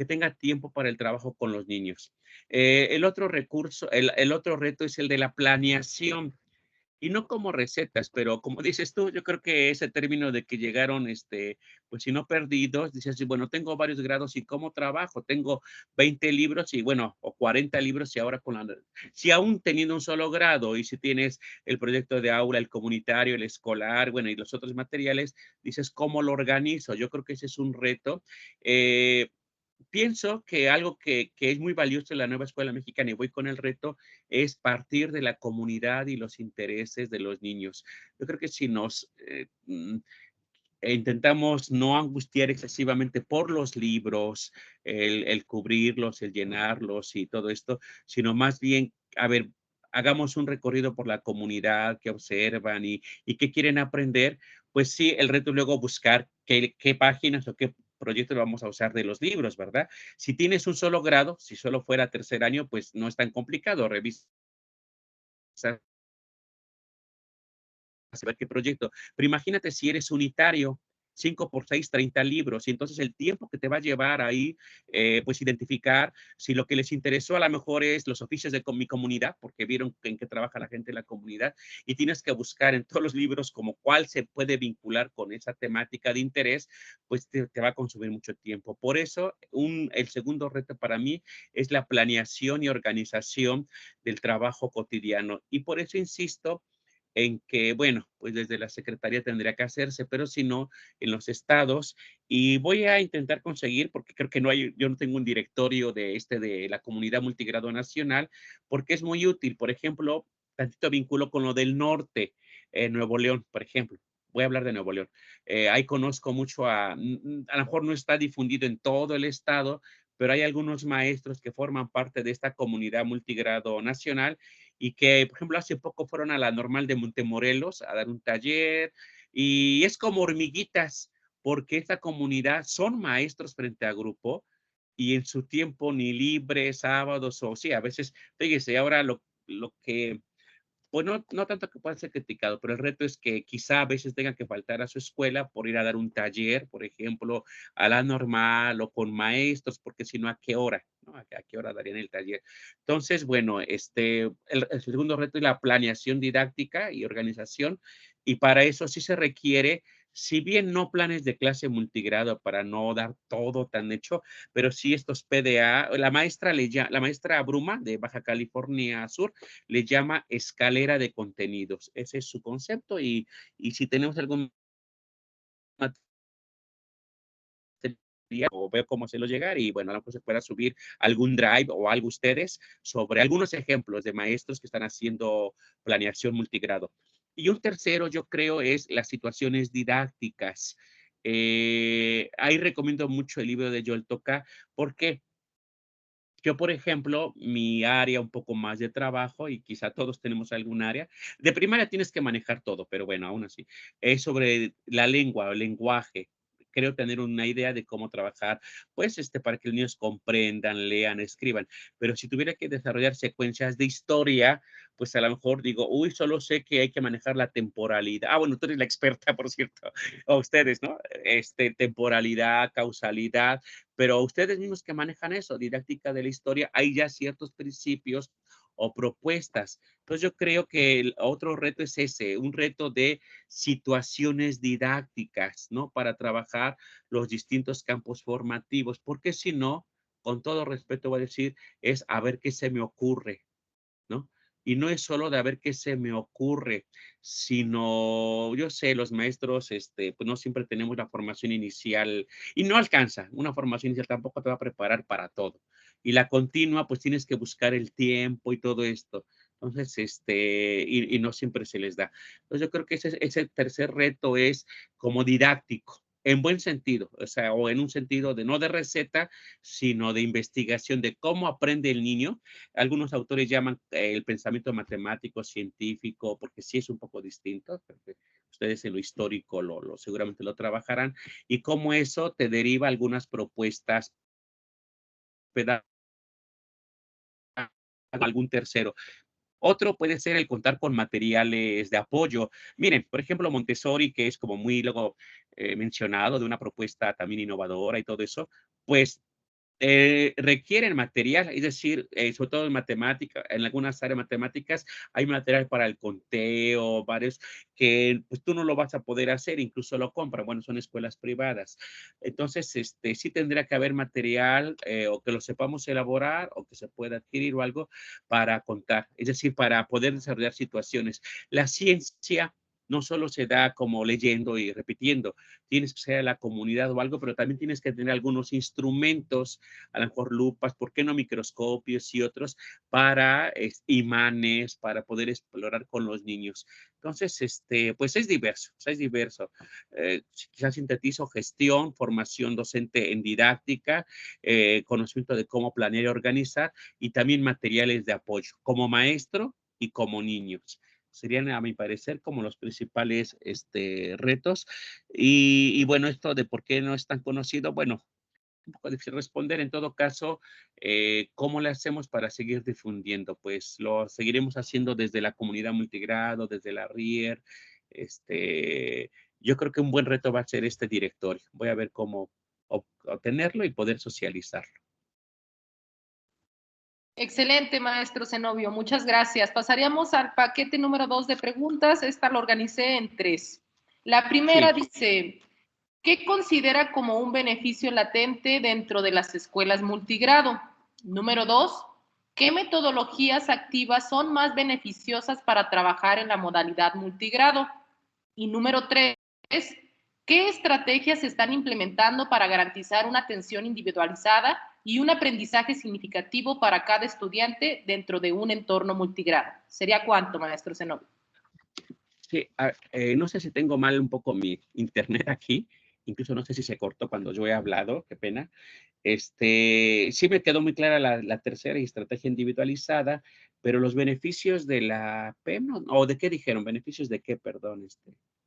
tenga tiempo para el trabajo con los niños. El otro recurso, el otro reto es el de la planeación. y no como recetas, pero como dices tú, yo creo que ese término de que llegaron, pues si no perdidos, dices, sí, bueno, tengo varios grados y cómo trabajo, tengo 20 libros y bueno, o 40 libros y ahora con la, si aún teniendo un solo grado y si tienes el proyecto de aula, el comunitario, el escolar, bueno, y los otros materiales, dices, ¿cómo lo organizo? Yo creo que ese es un reto. Eh, Pienso que algo que es muy valioso en la nueva escuela mexicana, y voy con el reto, es partir de la comunidad y los intereses de los niños. Yo creo que si nos intentamos no angustiar excesivamente por los libros, el cubrirlos, el llenarlos y todo esto, sino más bien, a ver, hagamos un recorrido por la comunidad, que observan y qué quieren aprender, pues sí, el reto es luego buscar qué páginas o qué proyectos vamos a usar de los libros, ¿verdad? Si tienes un solo grado, si solo fuera tercer año, pues no es tan complicado, revisa saber qué proyecto. Pero imagínate si eres unitario, 5 por 6, 30 libros, y entonces el tiempo que te va a llevar ahí, pues identificar si lo que les interesó a lo mejor es los oficios de mi comunidad, porque vieron en qué trabaja la gente en la comunidad, y tienes que buscar en todos los libros como cuál se puede vincular con esa temática de interés, pues te va a consumir mucho tiempo. Por eso, el segundo reto para mí es la planeación y organización del trabajo cotidiano. Y por eso insisto en que, bueno, pues desde la secretaría tendría que hacerse, pero si no, en los estados. Y voy a intentar conseguir, porque creo que no hay, yo no tengo un directorio de la comunidad multigrado nacional, porque es muy útil. Por ejemplo, tantito vínculo con lo del norte, Nuevo León, por ejemplo. Voy a hablar de Nuevo León. Ahí conozco mucho a lo mejor no está difundido en todo el estado, pero hay algunos maestros que forman parte de esta comunidad multigrado nacional y que, por ejemplo, hace poco fueron a la Normal de Montemorelos a dar un taller y es como hormiguitas, porque esta comunidad son maestros frente a grupo y en su tiempo ni libre, sábados o sí, a veces, fíjese, ahora lo que pues no tanto que pueda ser criticado, pero el reto es que quizá a veces tengan que faltar a su escuela por ir a dar un taller, por ejemplo, a la normal o con maestros, porque si no, ¿a qué hora? ¿No? ¿A qué hora darían el taller? Entonces, bueno, el segundo reto es la planeación didáctica y organización, y para eso sí se requiere, si bien no planes de clase multigrado para no dar todo tan hecho, pero sí estos PDA, la maestra Bruma de Baja California Sur le llama escalera de contenidos. Ese es su concepto y si tenemos algún material o veo cómo hacerlo llegar y bueno, a lo mejor se pueda subir algún drive o algo ustedes sobre algunos ejemplos de maestros que están haciendo planeación multigrado. Y un tercero, yo creo, es las situaciones didácticas. Ahí recomiendo mucho el libro de Joel Toca. ¿Por qué? Yo, por ejemplo, mi área un poco más de trabajo, y quizá todos tenemos algún área, de primaria tienes que manejar todo, pero bueno, aún así, es sobre la lengua o el lenguaje. Creo tener una idea de cómo trabajar, pues, para que los niños comprendan, lean, escriban. Pero si tuviera que desarrollar secuencias de historia, pues a lo mejor digo, uy, solo sé que hay que manejar la temporalidad. Ah, bueno, tú eres la experta, por cierto, o ustedes, ¿no? Temporalidad, causalidad, pero ustedes mismos que manejan eso, didáctica de la historia, hay ya ciertos principios o propuestas. Entonces yo creo que el otro reto es ese, un reto de situaciones didácticas, ¿no? Para trabajar los distintos campos formativos, porque si no, con todo respeto voy a decir, es a ver qué se me ocurre, ¿no? Y no es solo de a ver qué se me ocurre, sino, yo sé, los maestros, pues no siempre tenemos la formación inicial y no alcanza. Una formación inicial tampoco te va a preparar para todo. Y la continua, pues tienes que buscar el tiempo y todo esto. Entonces, y no siempre se les da. Entonces, yo creo que ese tercer reto es como didáctico, en buen sentido, o sea, o en un sentido de no de receta, sino de investigación de cómo aprende el niño. Algunos autores llaman el pensamiento matemático, científico, porque sí es un poco distinto, porque ustedes en lo histórico seguramente lo trabajarán, y cómo eso te deriva algunas propuestas pedagógicas algún tercero. Otro puede ser el contar con materiales de apoyo. Miren, por ejemplo, Montessori, que es como muy luego mencionado, de una propuesta también innovadora y todo eso, pues requieren material, es decir, sobre todo en matemática, en algunas áreas matemáticas hay material para el conteo, varios que pues tú no lo vas a poder hacer, incluso lo compran, bueno, son escuelas privadas. Entonces, sí tendría que haber material o que lo sepamos elaborar o que se pueda adquirir o algo para contar, es decir, para poder desarrollar situaciones. La ciencia no solo se da como leyendo y repitiendo, tienes que ser a la comunidad o algo, pero también tienes que tener algunos instrumentos, a lo mejor lupas, ¿por qué no microscopios y otros para imanes, para poder explorar con los niños? Entonces, pues es diverso, o sea, es diverso. Quizás sintetizo gestión, formación docente en didáctica, conocimiento de cómo planear y organizar y también materiales de apoyo como maestro y como niños. Serían, a mi parecer, como los principales retos. Y bueno, esto de por qué no es tan conocido, bueno, un poco difícil responder. En todo caso, ¿cómo le hacemos para seguir difundiendo? Pues lo seguiremos haciendo desde la comunidad multigrado, desde la RIER. Yo creo que un buen reto va a ser este directorio. Voy a ver cómo obtenerlo y poder socializarlo.
Excelente, maestro Zenobio. Muchas gracias. Pasaríamos al paquete número 2 de preguntas. Esta lo organicé en 3. La primera
Sí.
dice, ¿qué considera como un beneficio latente dentro de las escuelas multigrado? Número 2, ¿qué metodologías activas son más beneficiosas para trabajar en la modalidad multigrado? Y número 3, ¿qué estrategias se están implementando para garantizar una atención individualizada y un aprendizaje significativo para cada estudiante dentro de un entorno multigrado? ¿Sería cuánto, maestro Zenobio?
Sí, no sé si tengo mal un poco mi internet aquí, incluso no sé si se cortó cuando yo he hablado, qué pena. Sí me quedó muy clara la tercera y estrategia individualizada, pero los beneficios de la PEM, ¿o de qué dijeron? ¿Beneficios de qué? Perdón,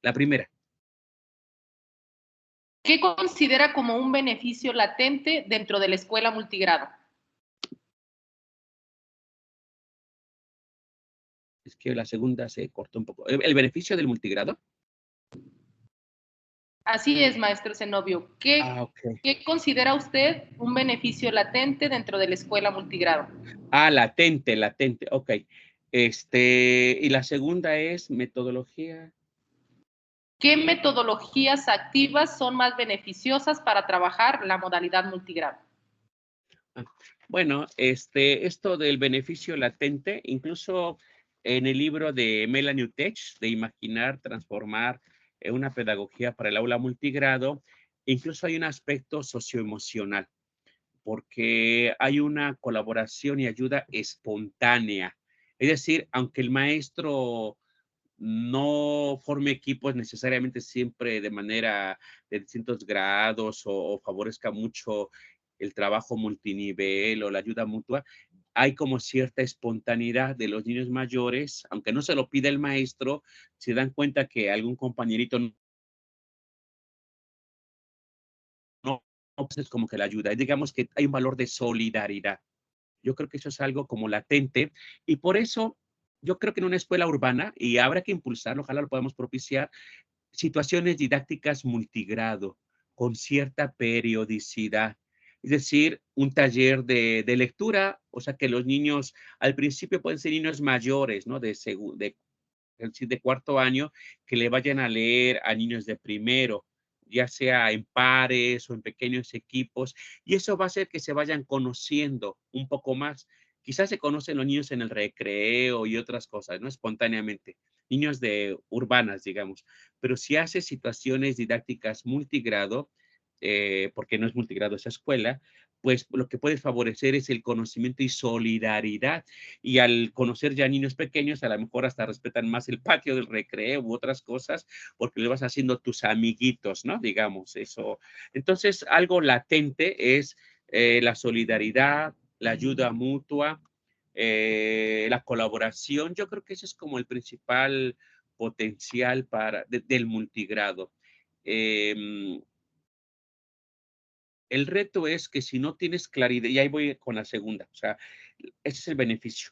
la primera.
¿Qué considera como un beneficio latente dentro de la escuela multigrado?
Es que la segunda se cortó un poco. ¿El beneficio del multigrado?
Así es, maestro Zenobio.
Ah,
¿Qué,
ok.
¿Qué considera usted un beneficio latente dentro de la escuela multigrado?
Ah, latente, latente, ok. Y la segunda es metodología.
¿Qué metodologías activas son más beneficiosas para trabajar la modalidad multigrado?
Ah, bueno, esto del beneficio latente, incluso en el libro de Melanie Utech, de Imaginar, Transformar una pedagogía para el aula multigrado, incluso hay un aspecto socioemocional, porque hay una colaboración y ayuda espontánea. Es decir, aunque el maestro no forme equipos necesariamente siempre de manera de distintos grados o favorezca mucho el trabajo multinivel o la ayuda mutua, hay como cierta espontaneidad de los niños mayores, aunque no se lo pida el maestro, se dan cuenta que algún compañerito no, pues es como que la ayuda. Digamos que hay un valor de solidaridad. Yo creo que eso es algo como latente y por eso yo creo que en una escuela urbana, y habrá que impulsarlo, ojalá lo podamos propiciar, situaciones didácticas multigrado, con cierta periodicidad. Es decir, un taller de lectura, o sea, que los niños, al principio pueden ser niños mayores, ¿no? Es decir, de cuarto año, que le vayan a leer a niños de primero, ya sea en pares o en pequeños equipos, y eso va a hacer que se vayan conociendo un poco más. Quizás se conocen los niños en el recreo y otras cosas, ¿no? Espontáneamente, niños de urbanas, digamos. Pero si hace situaciones didácticas multigrado, porque no es multigrado esa escuela, pues lo que puede favorecer es el conocimiento y solidaridad. Y al conocer ya niños pequeños, a lo mejor hasta respetan más el patio del recreo u otras cosas, porque le vas haciendo tus amiguitos, ¿no? Digamos eso. Entonces, algo latente es la solidaridad, la ayuda mutua, la colaboración. Yo creo que ese es como el principal potencial del multigrado. Eh, el reto es que si no tienes claridad, y ahí voy con la segunda, o sea, ese es el beneficio,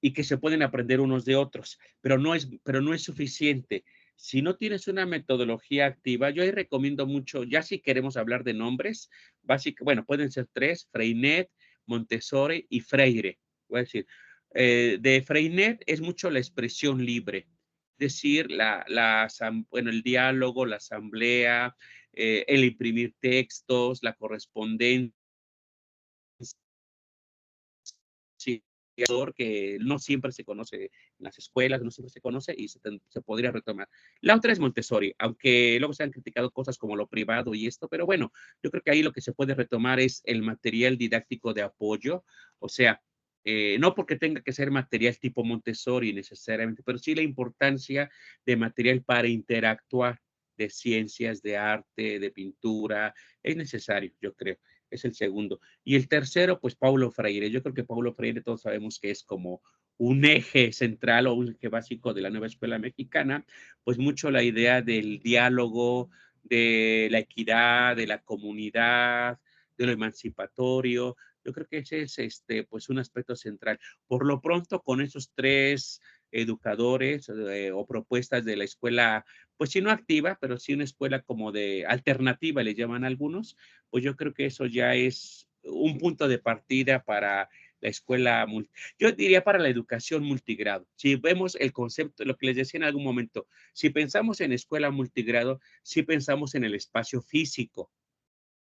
y que se pueden aprender unos de otros, pero no es suficiente. Si no tienes una metodología activa, yo ahí recomiendo mucho, ya si queremos hablar de nombres, bueno, pueden ser tres: Freinet, Montessori y Freire. Voy a decir, de Freinet es mucho la expresión libre, es decir, bueno, el diálogo, la asamblea, el imprimir textos, la correspondencia, que no siempre se conoce en las escuelas, no siempre se conoce y se podría retomar. La otra es Montessori, aunque luego se han criticado cosas como lo privado y esto, pero bueno, yo creo que ahí lo que se puede retomar es el material didáctico de apoyo, o sea, no porque tenga que ser material tipo Montessori necesariamente, pero sí la importancia de material para interactuar, de ciencias, de arte, de pintura, es necesario, yo creo. Es el segundo. Y el tercero, pues Paulo Freire. Yo creo que Paulo Freire todos sabemos que es como un eje central o un eje básico de la nueva escuela mexicana, pues mucho la idea del diálogo, de la equidad, de la comunidad, de lo emancipatorio. Yo creo que ese es pues un aspecto central. Por lo pronto, con esos tres educadores o propuestas de la escuela, pues sí no activa, pero sí una escuela como de alternativa, le llaman algunos, pues yo creo que eso ya es un punto de partida para la escuela, yo diría para la educación multigrado. Si vemos el concepto, lo que les decía en algún momento, si pensamos en escuela multigrado, si pensamos en el espacio físico,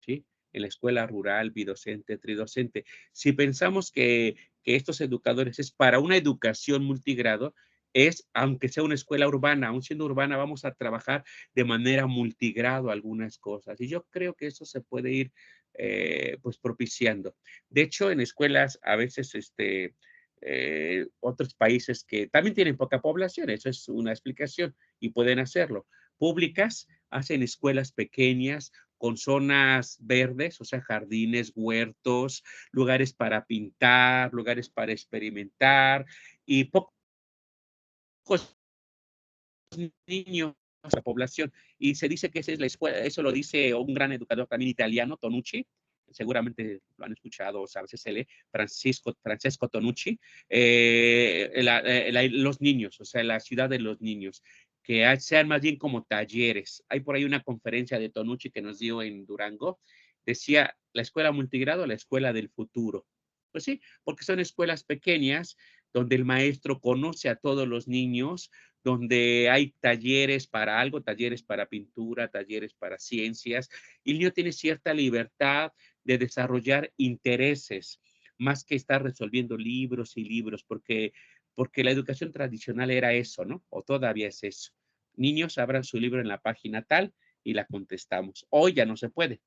¿sí? En la escuela rural, bidocente, tridocente. Si pensamos que estos educadores es para una educación multigrado, es, aunque sea una escuela urbana, aún siendo urbana, vamos a trabajar de manera multigrado algunas cosas. Y yo creo que eso se puede ir pues propiciando. De hecho, en escuelas a veces otros países que también tienen poca población, eso es una explicación y pueden hacerlo. Públicas hacen escuelas pequeñas con zonas verdes, o sea, jardines, huertos, lugares para pintar, lugares para experimentar y pocos niños la población. Y se dice que esa es la escuela, eso lo dice un gran educador también italiano, Tonucci, seguramente lo han escuchado, o sea, a veces se lee Francesco Tonucci, los niños, o sea, la ciudad de los niños, que sean más bien como talleres. Hay por ahí una conferencia de Tonucci que nos dio en Durango, decía la escuela multigrado, la escuela del futuro. Pues sí, porque son escuelas pequeñas donde el maestro conoce a todos los niños, donde hay talleres para algo, talleres para pintura, talleres para ciencias, y el niño tiene cierta libertad de desarrollar intereses, más que estar resolviendo libros y libros, porque la educación tradicional era eso, ¿no? O todavía es eso. Niños, abran su libro en la página tal y la contestamos. Hoy ya no se puede,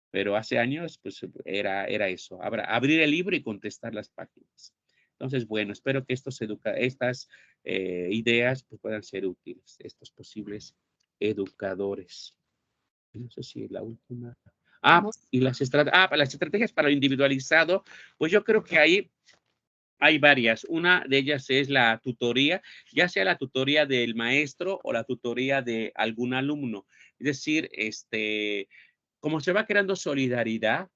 pero hace años, pues era eso, abrir el libro y contestar las páginas. Entonces, bueno, espero que estas ideas pues, puedan ser útiles, estos posibles educadores. No sé si la última. Y las estrategias para lo individualizado, pues yo creo que ahí hay varias. Una de ellas es la tutoría, ya sea la tutoría del maestro o la tutoría de algún alumno. Es decir, como se va creando solidaridad,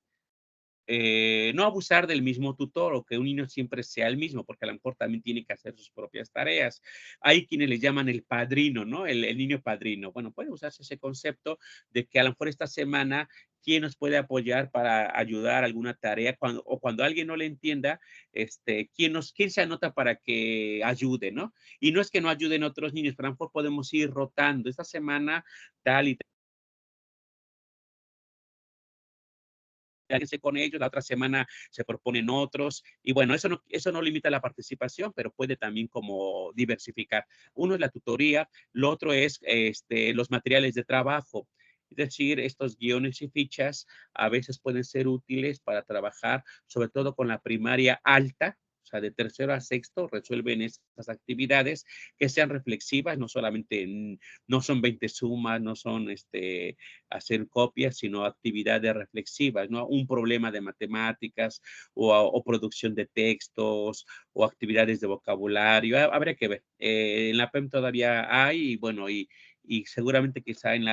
no abusar del mismo tutor o que un niño siempre sea el mismo, porque a lo mejor también tiene que hacer sus propias tareas. Hay quienes le llaman el padrino, ¿no? El niño padrino. Bueno, puede usarse ese concepto de que a lo mejor esta semana, ¿quién nos puede apoyar para ayudar a alguna tarea? O cuando alguien no le entienda, ¿quién se anota para que ayude, ¿no? Y no es que no ayuden otros niños, pero a lo mejor podemos ir rotando. Esta semana tal y con ellos, la otra semana se proponen otros, y bueno, eso no limita la participación, pero puede también como diversificar. Uno es la tutoría, lo otro es los materiales de trabajo. Es decir, estos guiones y fichas a veces pueden ser útiles para trabajar, sobre todo con la primaria alta, o sea, de tercero a sexto, resuelven estas actividades que sean reflexivas, no solamente, no son 20 sumas, no son hacer copias, sino actividades reflexivas, ¿no? Un problema de matemáticas o producción de textos o actividades de vocabulario, habría que ver. En la PEM todavía hay, y bueno, y seguramente quizá en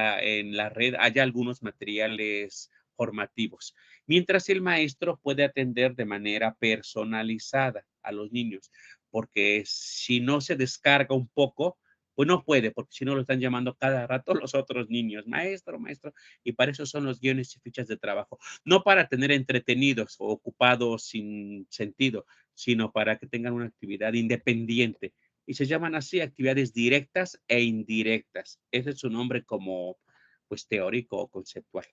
la red haya algunos materiales formativos, mientras el maestro puede atender de manera personalizada a los niños, porque si no se descarga un poco, pues no puede, porque si no lo están llamando cada rato los otros niños, maestro, maestro, y para eso son los guiones y fichas de trabajo, no para tener entretenidos o ocupados sin sentido, sino para que tengan una actividad independiente. Y se llaman así actividades directas e indirectas. Ese es su nombre como, pues, teórico o conceptual.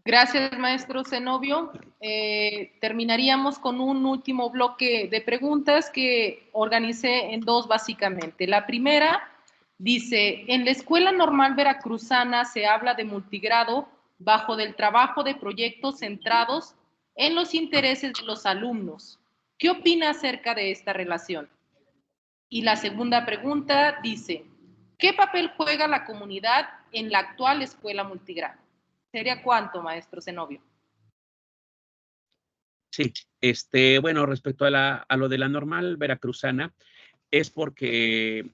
Gracias, maestro Zenobio. Terminaríamos con un último bloque de preguntas que organicé en dos básicamente. La primera dice, en la Escuela Normal Veracruzana se habla de multigrado bajo del trabajo de proyectos centrados en los intereses de los alumnos. ¿Qué opina acerca de esta relación? Y la segunda pregunta dice, ¿qué papel juega la comunidad en la actual escuela multigrado? ¿Sería cuánto, maestro Zenobio?
Sí, bueno, respecto a lo de la normal veracruzana, es porque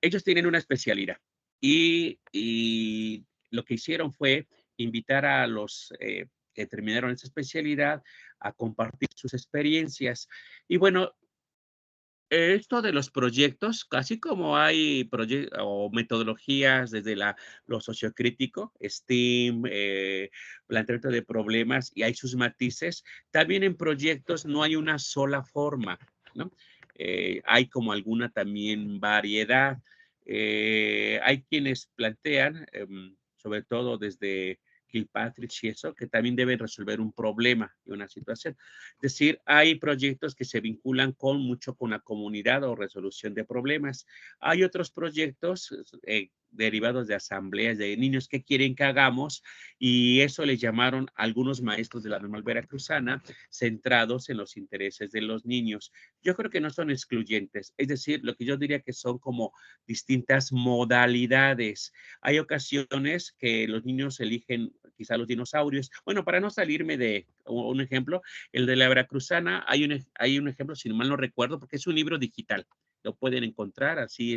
ellos tienen una especialidad y lo que hicieron fue invitar a los que terminaron esa especialidad a compartir sus experiencias. Y bueno, esto de los proyectos, casi como hay o metodologías desde lo sociocrítico, STEAM, planteamiento de problemas, y hay sus matices, también en proyectos no hay una sola forma, ¿no? Hay como alguna también variedad. Hay quienes plantean, sobre todo desde Kilpatrick y eso, que también deben resolver un problema y una situación. Es decir, hay proyectos que se vinculan mucho con la comunidad o resolución de problemas. Hay otros proyectos derivados de asambleas de niños que quieren que hagamos, y eso le llamaron algunos maestros de la normal veracruzana, centrados en los intereses de los niños. Yo creo que no son excluyentes, es decir, lo que yo diría que son como distintas modalidades. Hay ocasiones que los niños eligen quizá los dinosaurios. Bueno, para no salirme de un ejemplo, el de la Veracruzana, hay un ejemplo, si mal no recuerdo, porque es un libro digital. Lo pueden encontrar así,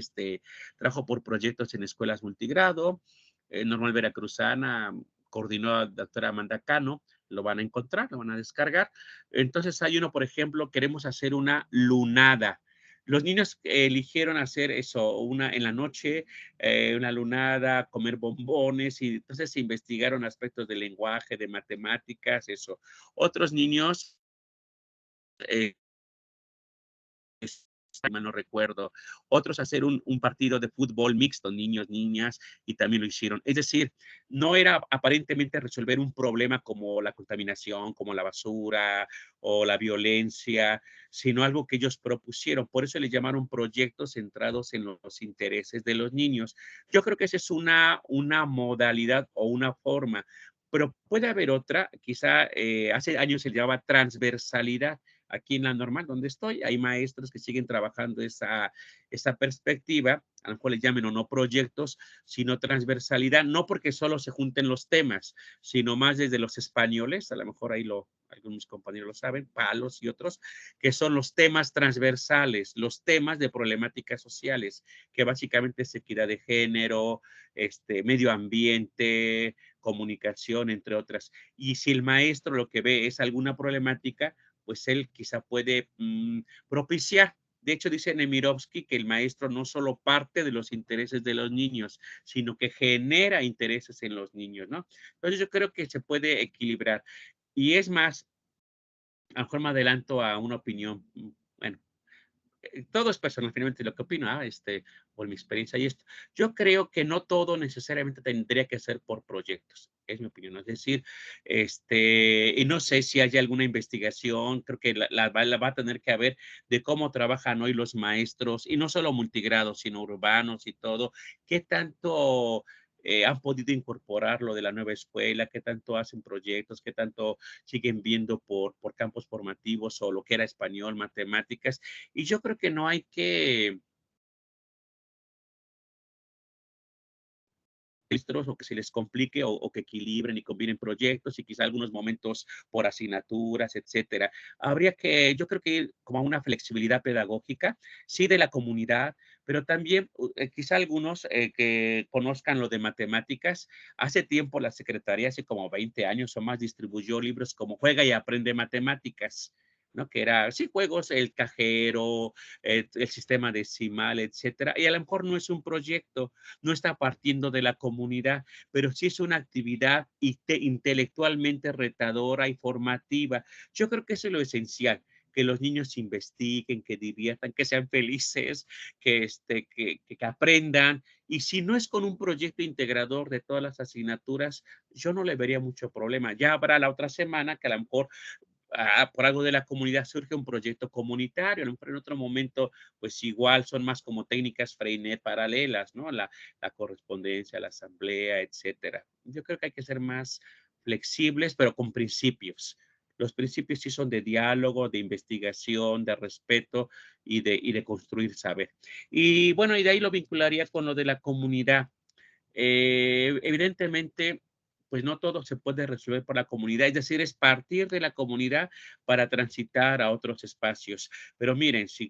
trabajo por proyectos en escuelas multigrado. Normal Veracruzana coordinó a la doctora Amanda Cano, lo van a encontrar, lo van a descargar. Entonces hay uno, por ejemplo, queremos hacer una lunada. Los niños eligieron hacer eso, una en la noche, una lunada, comer bombones, y entonces se investigaron aspectos de lenguaje, de matemáticas, eso. Otros niños, eh, no recuerdo, otros hacer un partido de fútbol mixto, niños, niñas, y también lo hicieron. Es decir, no era aparentemente resolver un problema como la contaminación, como la basura o la violencia, sino algo que ellos propusieron. Por eso le llamaron proyectos centrados en los intereses de los niños. Yo creo que esa es una modalidad o una forma, pero puede haber otra, quizá hace años se llamaba transversalidad. Aquí en la normal donde estoy, hay maestros que siguen trabajando esa perspectiva, a lo mejor le llamen o no proyectos, sino transversalidad, no porque solo se junten los temas, sino más desde los españoles, a lo mejor ahí algunos compañeros lo saben, Palos y otros, que son los temas transversales, los temas de problemáticas sociales, que básicamente es equidad de género, medio ambiente, comunicación, entre otras. Y si el maestro lo que ve es alguna problemática, pues él quizá puede propiciar. De hecho, dice Nemirovsky que el maestro no solo parte de los intereses de los niños, sino que genera intereses en los niños, ¿no? Entonces yo creo que se puede equilibrar. Y es más, a lo mejor me adelanto a una opinión, bueno, todo es personal, finalmente lo que opino, por mi experiencia y esto. Yo creo que no todo necesariamente tendría que ser por proyectos, es mi opinión. Es decir, y no sé si hay alguna investigación, creo que la va a tener que haber de cómo trabajan hoy los maestros, y no solo multigrados, sino urbanos y todo, qué tanto han podido incorporar lo de la nueva escuela, qué tanto hacen proyectos, qué tanto siguen viendo por campos formativos o lo que era español, matemáticas. Y yo creo que no hay que o que se les complique o que equilibren y combinen proyectos y quizá algunos momentos por asignaturas, etcétera. Habría que, yo creo que ir como a una flexibilidad pedagógica, sí de la comunidad, pero también quizá algunos que conozcan lo de matemáticas. Hace tiempo la Secretaría, hace como 20 años o más, distribuyó libros como Juega y Aprende Matemáticas. ¿no? Que era, sí, juegos, el cajero, el sistema decimal, etcétera. Y a lo mejor no es un proyecto, no está partiendo de la comunidad, pero sí es una actividad intelectualmente retadora y formativa. Yo creo que eso es lo esencial, que los niños investiguen, que diviertan, que sean felices, que aprendan. Y si no es con un proyecto integrador de todas las asignaturas, yo no le vería mucho problema. Ya habrá la otra semana que a lo mejor por algo de la comunidad surge un proyecto comunitario, a lo mejor en otro momento, pues igual son más como técnicas Freinet paralelas, ¿no? La correspondencia, la asamblea, etcétera. Yo creo que hay que ser más flexibles, pero con principios. Los principios sí son de diálogo, de investigación, de respeto y de construir saber. Y bueno, y de ahí lo vincularía con lo de la comunidad. Evidentemente, pues no todo se puede resolver por la comunidad, es decir, es partir de la comunidad para transitar a otros espacios. Pero miren, si,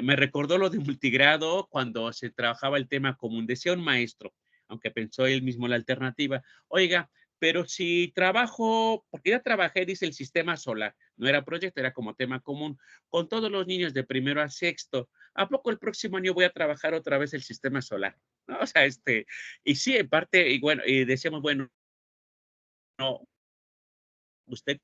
me recordó lo de multigrado cuando se trabajaba el tema común. Decía un maestro, aunque pensó él mismo la alternativa, oiga, pero si trabajo, porque ya trabajé, dice el sistema solar, no era proyecto, era como tema común, con todos los niños de primero a sexto, ¿a poco el próximo año voy a trabajar otra vez el sistema solar? ¿No? O sea, y sí, en parte, y bueno, y decíamos, bueno, no, usted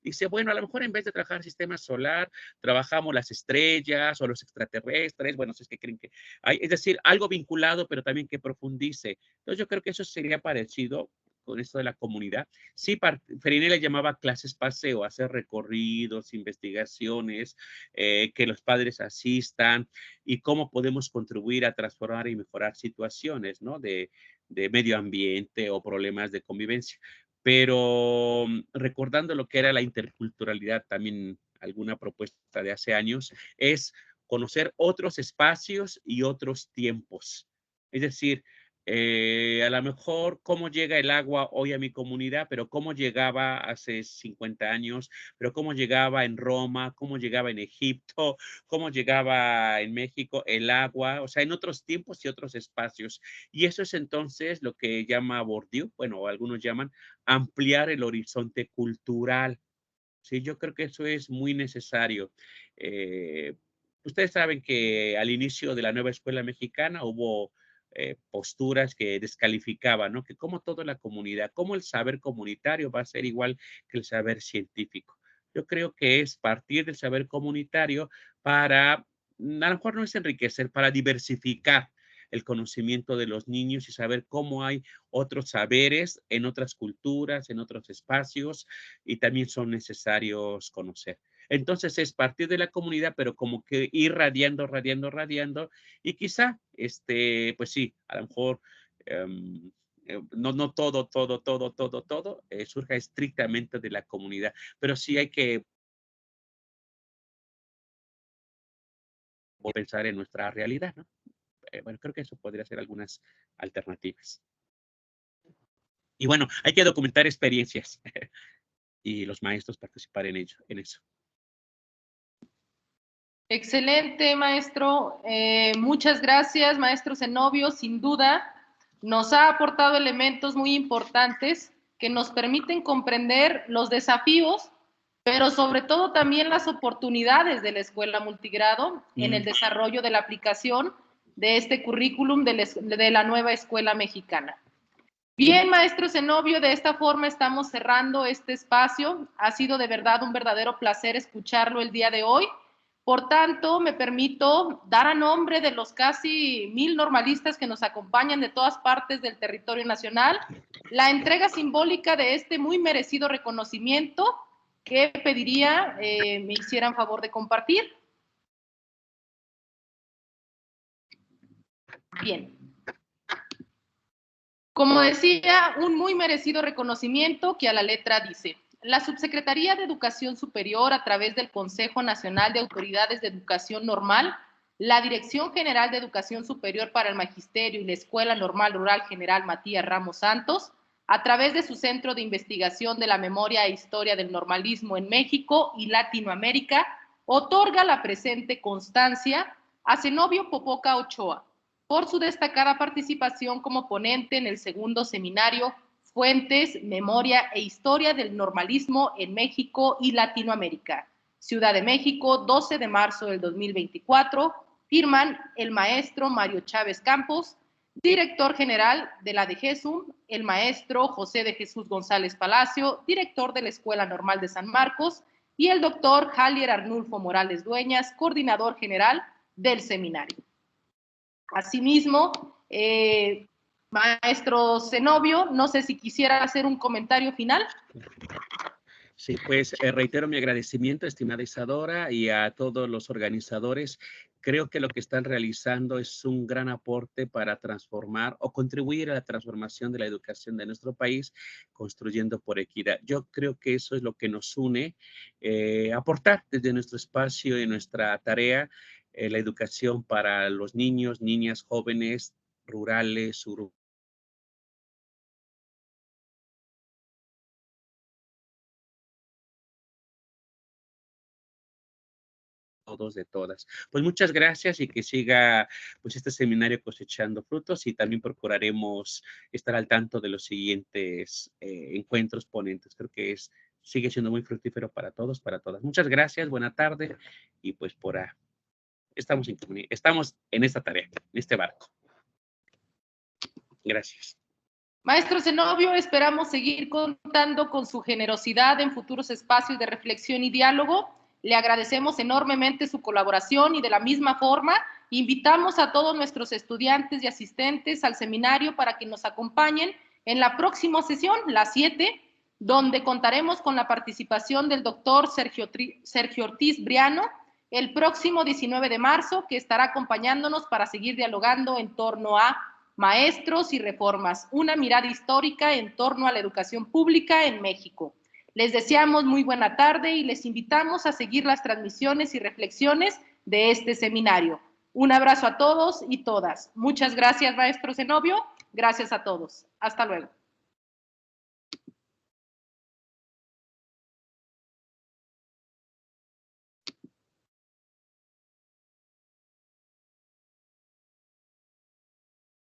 dice, bueno, a lo mejor en vez de trabajar sistema solar, trabajamos las estrellas o los extraterrestres, bueno, si es que creen que hay, es decir, algo vinculado, pero también que profundice. Entonces yo creo que eso sería parecido con esto de la comunidad. Sí, Feriné le llamaba clases paseo, hacer recorridos, investigaciones, que los padres asistan y cómo podemos contribuir a transformar y mejorar situaciones, ¿no? De medio ambiente o problemas de convivencia. Pero recordando lo que era la interculturalidad, también alguna propuesta de hace años, es conocer otros espacios y otros tiempos. Es decir, a lo mejor cómo llega el agua hoy a mi comunidad, pero cómo llegaba hace 50 años, pero cómo llegaba en Roma, cómo llegaba en Egipto, cómo llegaba en México el agua, o sea, en otros tiempos y otros espacios. Y eso es entonces lo que llama Bourdieu, bueno, algunos llaman ampliar el horizonte cultural. Sí, yo creo que eso es muy necesario. Eh, Ustedes saben que al inicio de la nueva escuela mexicana hubo posturas que descalificaban, ¿no? Que como toda la comunidad, como el saber comunitario va a ser igual que el saber científico. Yo creo que es partir del saber comunitario para, a lo mejor no es enriquecer, para diversificar el conocimiento de los niños y saber cómo hay otros saberes en otras culturas, en otros espacios, y también son necesarios conocer. Entonces es partir de la comunidad, pero como que ir radiando, radiando, radiando, y quizá, pues sí, a lo mejor no todo, surja estrictamente de la comunidad, pero sí hay que pensar en nuestra realidad, ¿no? Bueno, creo que eso podría ser algunas alternativas. Y bueno, hay que documentar experiencias y los maestros participar en ello, en eso.
Excelente, maestro. Muchas gracias, maestro Zenobio. Sin duda, nos ha aportado elementos muy importantes que nos permiten comprender los desafíos, pero sobre todo también las oportunidades de la escuela multigrado en el desarrollo de la aplicación de este currículum de la nueva escuela mexicana. Bien, maestro Zenobio, de esta forma estamos cerrando este espacio. Ha sido de verdad un verdadero placer escucharlo el día de hoy. Por tanto, me permito dar a nombre de los casi 1000 normalistas que nos acompañan de todas partes del territorio nacional, la entrega simbólica de este muy merecido reconocimiento que pediría me hicieran favor de compartir. Bien. Como decía, un muy merecido reconocimiento que a la letra dice: la Subsecretaría de Educación Superior, a través del Consejo Nacional de Autoridades de Educación Normal, la Dirección General de Educación Superior para el Magisterio y la Escuela Normal Rural General Matías Ramos Santos, a través de su Centro de Investigación de la Memoria e Historia del Normalismo en México y Latinoamérica, otorga la presente constancia a Zenobio Popoca Ochoa por su destacada participación como ponente en el segundo seminario Fuentes, Memoria e Historia del Normalismo en México y Latinoamérica. Ciudad de México, 12 de marzo del 2024. Firman el maestro Mario Chávez Campos, director general de la DGESUM, el maestro José de Jesús González Palacio, director de la Escuela Normal de San Marcos, y el doctor Jalier Arnulfo Morales Dueñas, coordinador general del seminario. Asimismo, maestro Zenobio, no sé si quisiera hacer un comentario final.
Sí, pues reitero mi agradecimiento, estimada Isadora, y a todos los organizadores. Creo que lo que están realizando es un gran aporte para transformar o contribuir a la transformación de la educación de nuestro país, construyendo por equidad. Yo creo que eso es lo que nos une, aportar desde nuestro espacio y nuestra tarea, la educación para los niños, niñas, jóvenes, rurales, urbanos. Todos, de todas. Pues muchas gracias y que siga pues este seminario cosechando frutos, y también procuraremos estar al tanto de los siguientes encuentros ponentes. Creo que sigue siendo muy fructífero para todos, para todas. Muchas gracias, buena tarde, y pues estamos en esta tarea, en este barco. Gracias.
Maestro Zenobio, esperamos seguir contando con su generosidad en futuros espacios de reflexión y diálogo. Le agradecemos enormemente su colaboración y, de la misma forma, invitamos a todos nuestros estudiantes y asistentes al seminario para que nos acompañen en la próxima sesión, la 7, donde contaremos con la participación del doctor Sergio Ortiz Briano el próximo 19 de marzo, que estará acompañándonos para seguir dialogando en torno a maestros y reformas, una mirada histórica en torno a la educación pública en México. Les deseamos muy buena tarde y les invitamos a seguir las transmisiones y reflexiones de este seminario. Un abrazo a todos y todas. Muchas gracias, maestro Zenobio. Gracias a todos. Hasta luego.